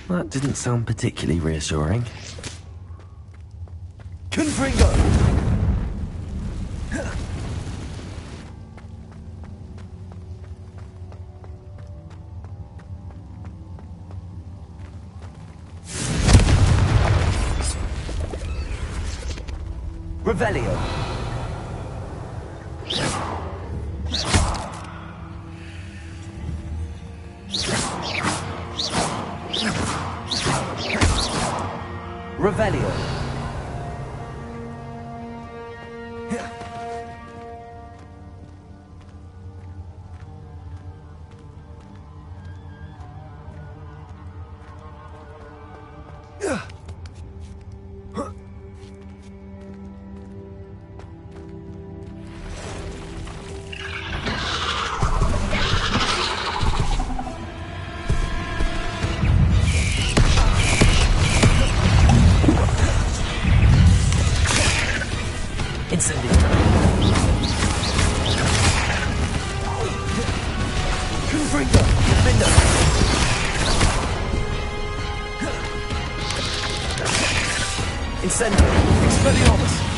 That didn't sound particularly reassuring. Confringo! Revelio. Revelio. Incendio. Confringo. Defendo. Incendio! Expelliarmus!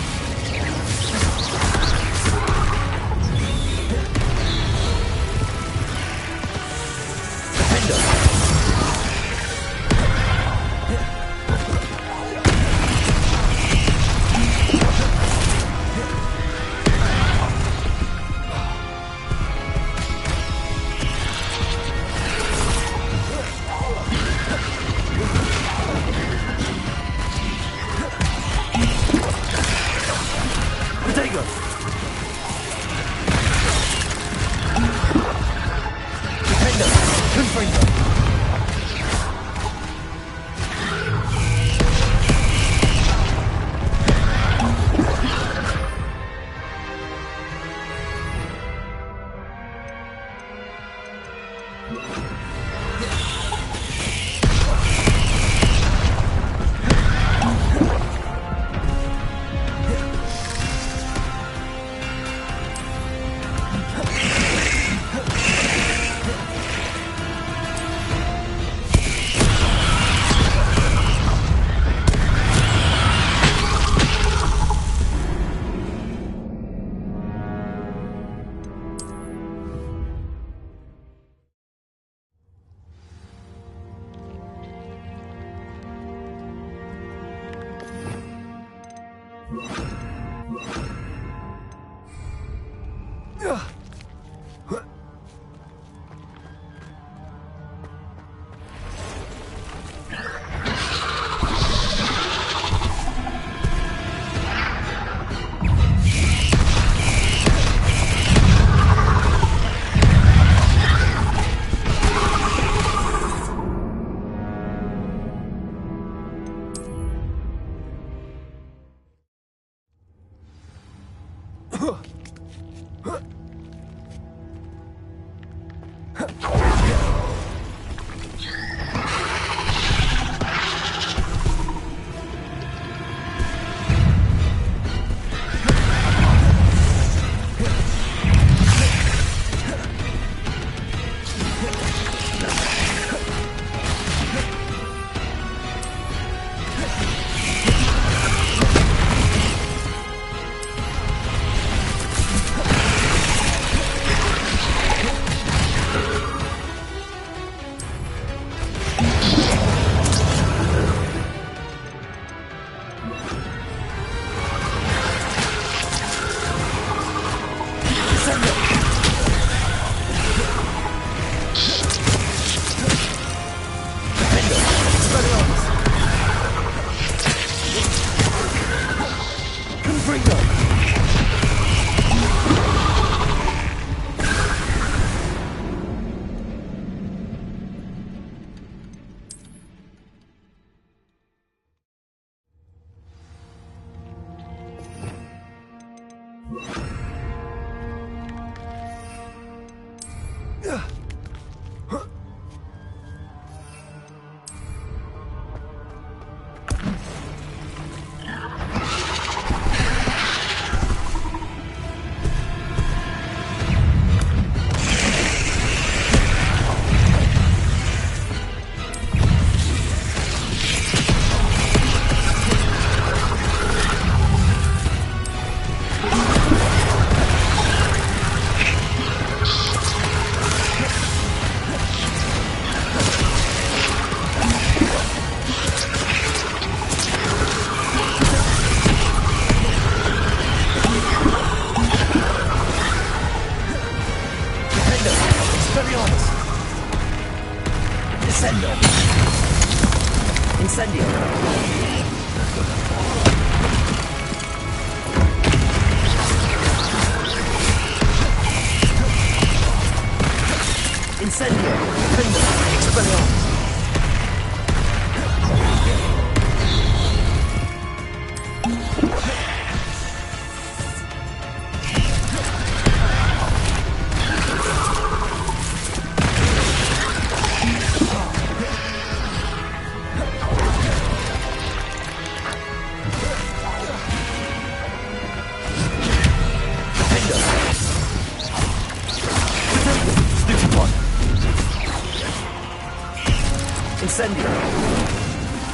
Incendio!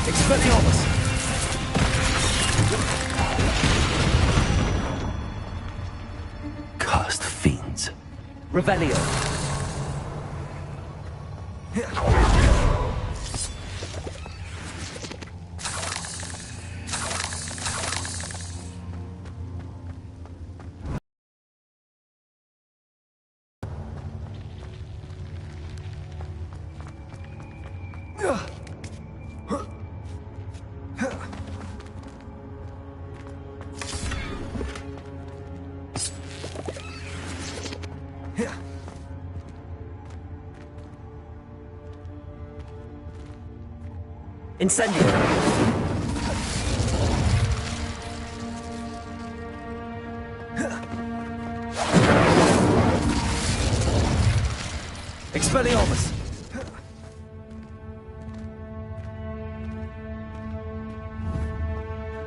Expelliarmus! Revelio. Incendio. Expelliarmus.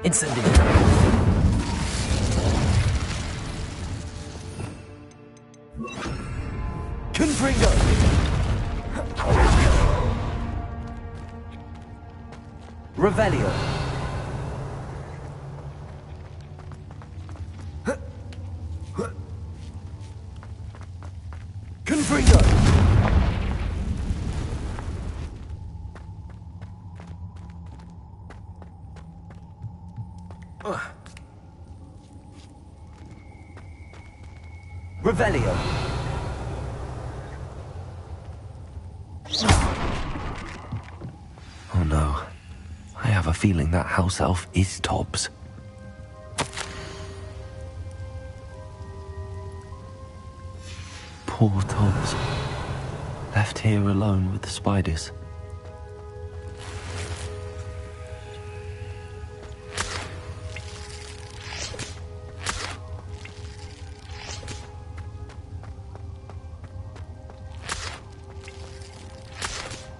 Incendio. Confringo. Revelio. Confringo. Revelio. Oh no. I have a feeling that house elf is Tobbs. Poor Tobbs. Left here alone with the spiders.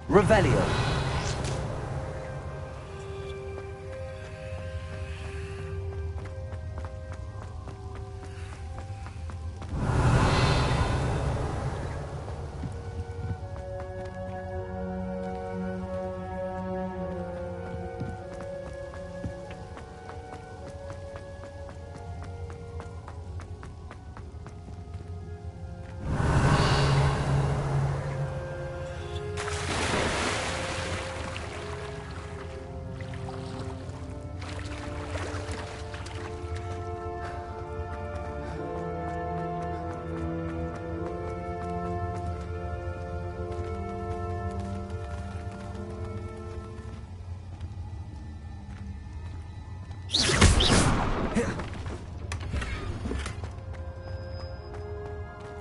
Revelio.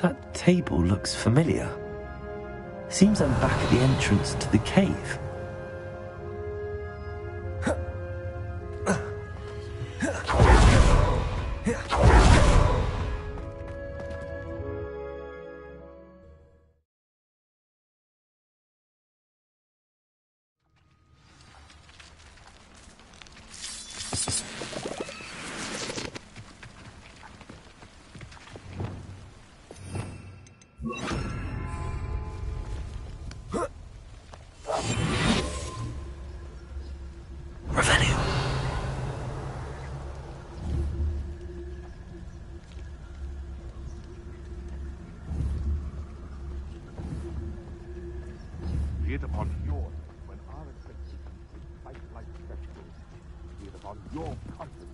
That table looks familiar. Seems I'm back at the entrance to the cave. Be it upon yours when our adventures fight like vegetables. Be it upon your conscience.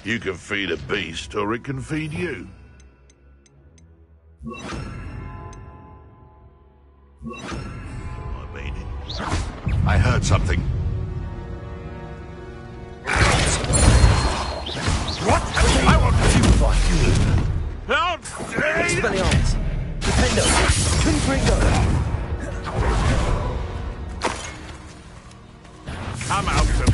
You can feed a beast, or it can feed you. I mean it. I heard something. What? I want to fight you. Not Expelliarmus. Defendo. Confringo. Come out of it.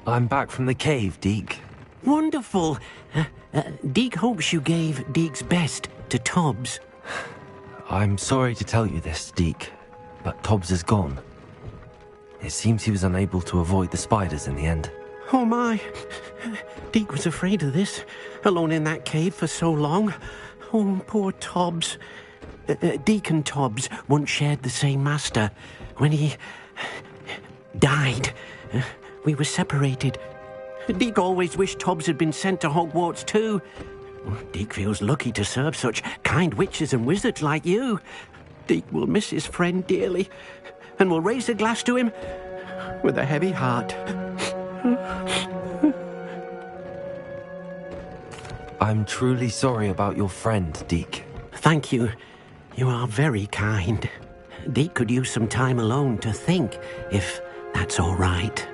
I'm back from the cave, Deke. Wonderful. Deke hopes you gave Deke's best to Tobbs. I'm sorry to tell you this, Deke, but Tobbs is gone. It seems he was unable to avoid the spiders in the end. Oh my. Deke was afraid of this, alone in that cave for so long. Oh, poor Tobbs. Deke and Tobbs once shared the same master. When he died, we were separated. Deke always wished Tobbs had been sent to Hogwarts too. Deke feels lucky to serve such kind witches and wizards like you. Deke will miss his friend dearly, and will raise a glass to him with a heavy heart. I'm truly sorry about your friend, Deke. Thank you. You are very kind. Deke could use some time alone to think, if that's all right.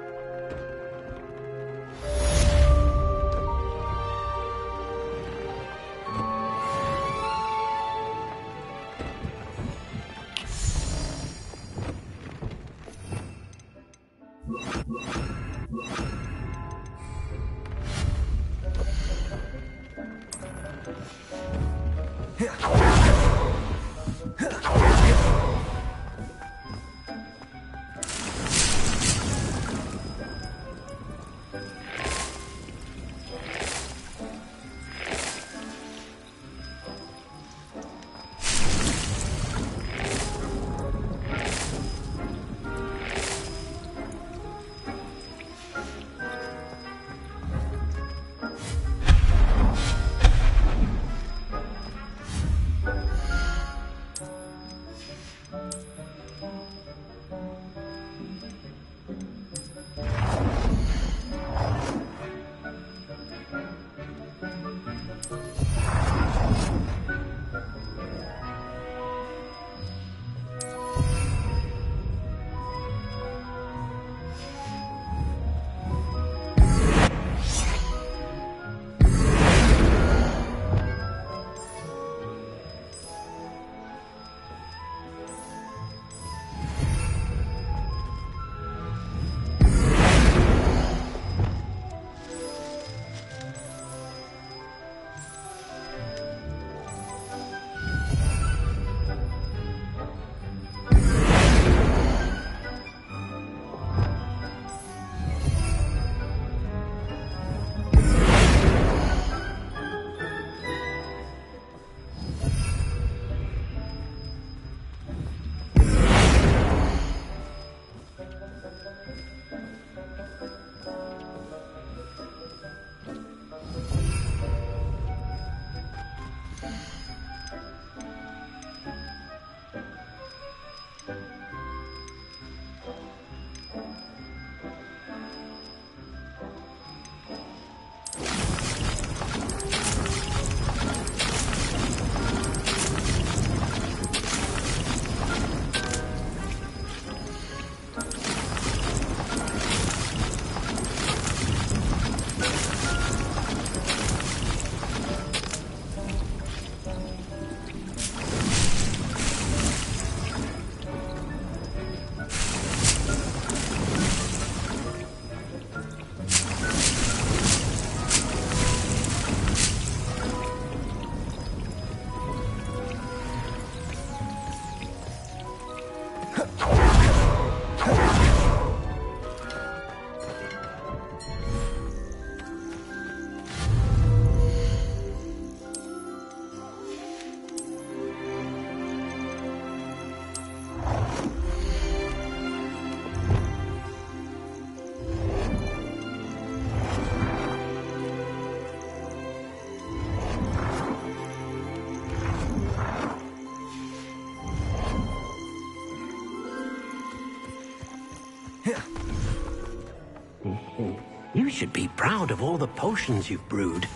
You should be proud of all the potions you've brewed.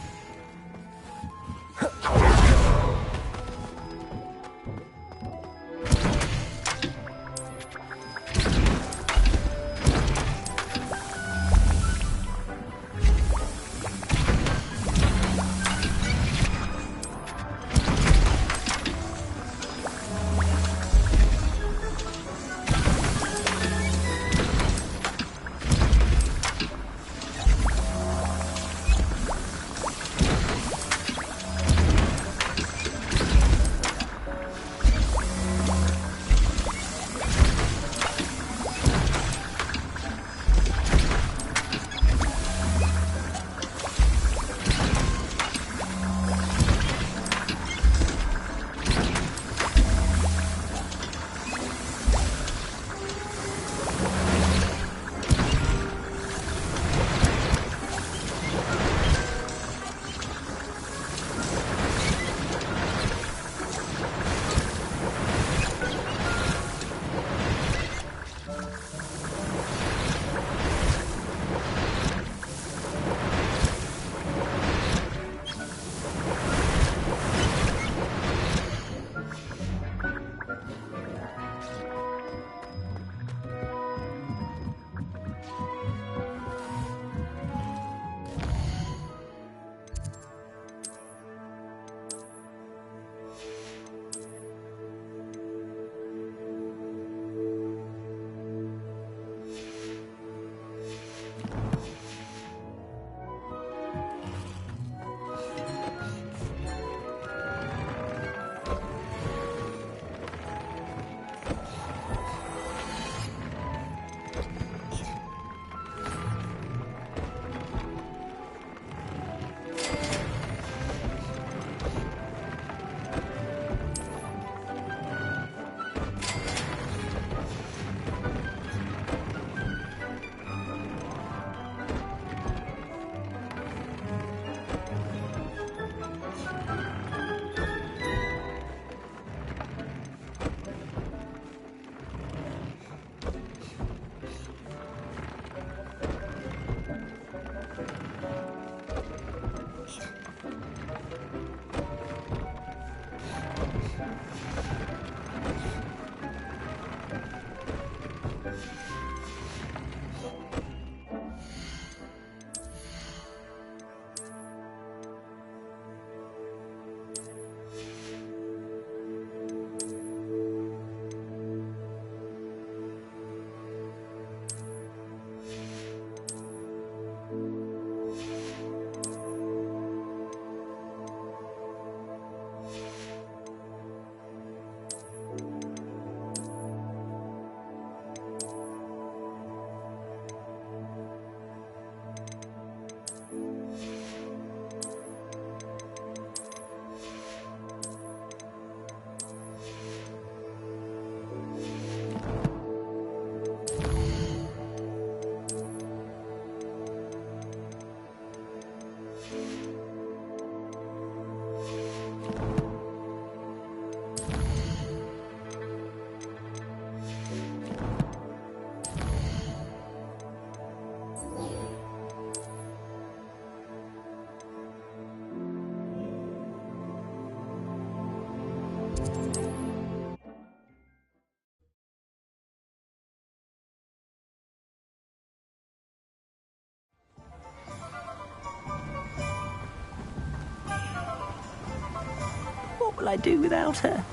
will I do without her?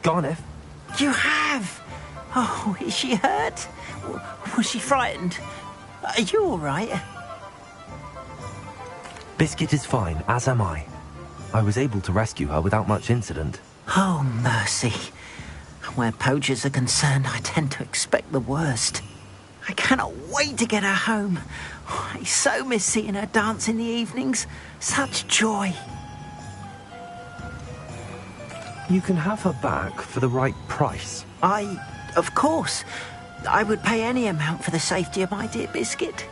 Garneth? You have! Oh, is she hurt? Was she frightened? Are you all right? Biscuit is fine, as am I. I was able to rescue her without much incident. Oh, mercy. Where poachers are concerned, I tend to expect the worst. I cannot wait to get her home. I so miss seeing her dance in the evenings. Such joy. You can have her back for the right price. Of course. I would pay any amount for the safety of my dear Biscuit.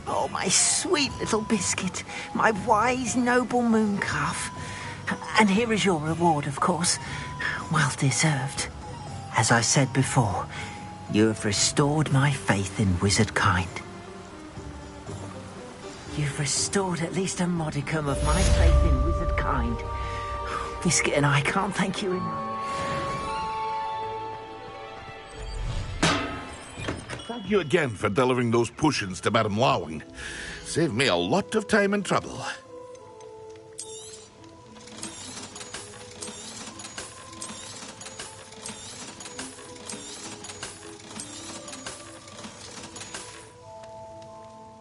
Oh, my sweet little Biscuit. My wise, noble moon calf. And here is your reward, of course. Well deserved. As I said before, you have restored my faith in wizard kind. You've restored at least a modicum of my faith in wizard kind. Biscuit and I can't thank you enough. Thank you again for delivering those potions to Madame Lawing. Saved me a lot of time and trouble.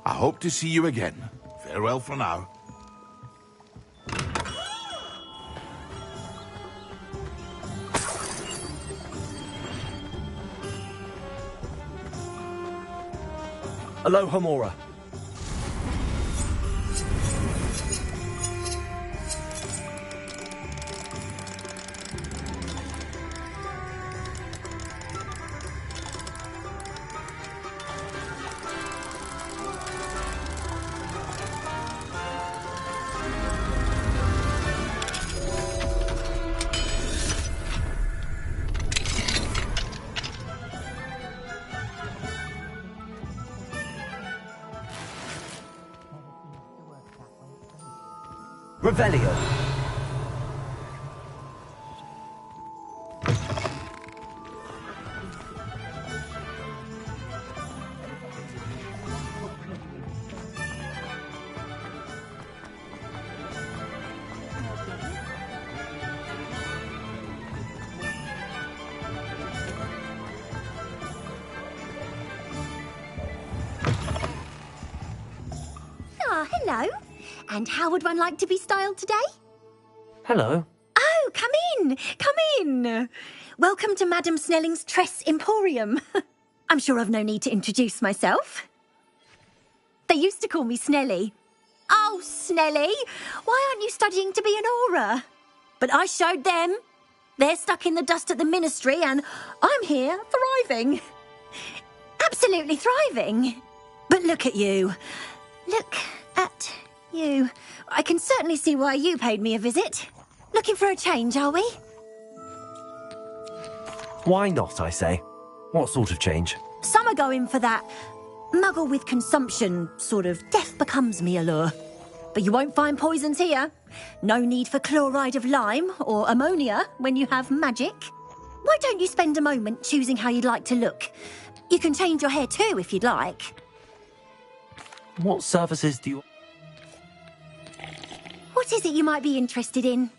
I hope to see you again. Farewell for now. Aloha Mora. Revelio. Ah, hello. And how would one like to be styled today? Hello. Oh, come in. Come in. Welcome to Madame Snelling's Tress Emporium. I'm sure I've no need to introduce myself. They used to call me Snelly. Oh, Snelly, why aren't you studying to be an aura? But I showed them. They're stuck in the dust at the ministry and I'm here thriving. Absolutely thriving. But look at you. Look at you. I can certainly see why you paid me a visit. Looking for a change, are we? Why not, I say? What sort of change? Some are going for that muggle with consumption, sort of death becomes me allure. But you won't find poisons here. No need for chloride of lime or ammonia when you have magic. Why don't you spend a moment choosing how you'd like to look? You can change your hair too if you'd like. What services do you... What is it you might be interested in?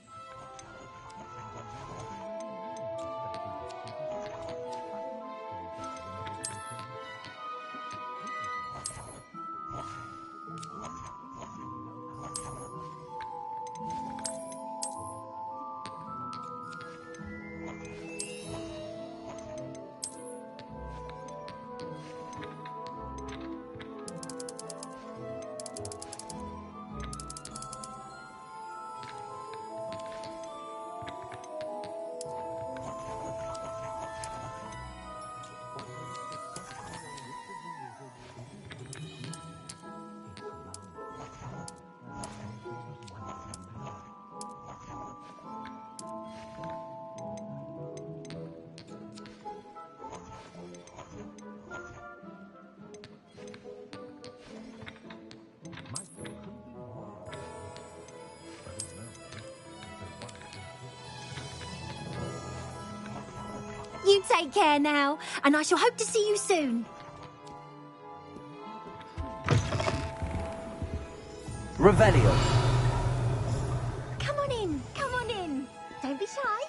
You take care now, and I shall hope to see you soon. Revelio. Come on in, come on Don't be shy.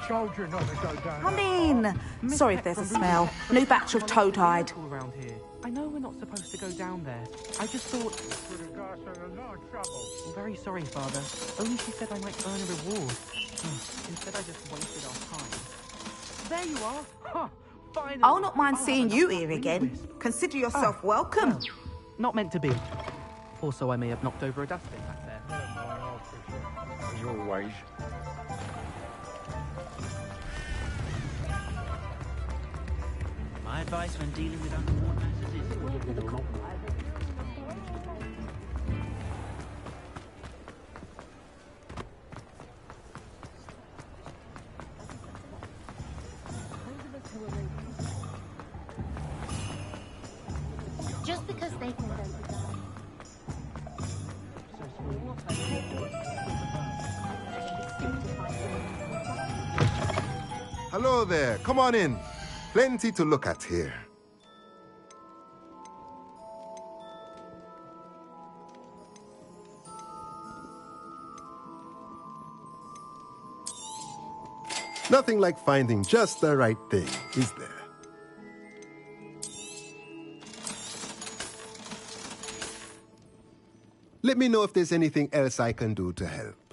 Told you not to go down. Come in. Sorry if there's a smell. New batch of toad-hide. Around here. I know we're not supposed to go down there. I just thought. I'm very sorry, Father. Only she said I might earn a reward. Instead, I just wasted our time. There you are. Huh. Finally. I'll not mind seeing you here again. Consider yourself welcome. Not meant to be. Also, I may have knocked over a dustbin back there. As always. My advice when dealing with underwater matters is... Just because they can go to die. Hello there. Come on in. Plenty to look at here. Nothing like finding just the right thing, is there? Let me know if there's anything else I can do to help.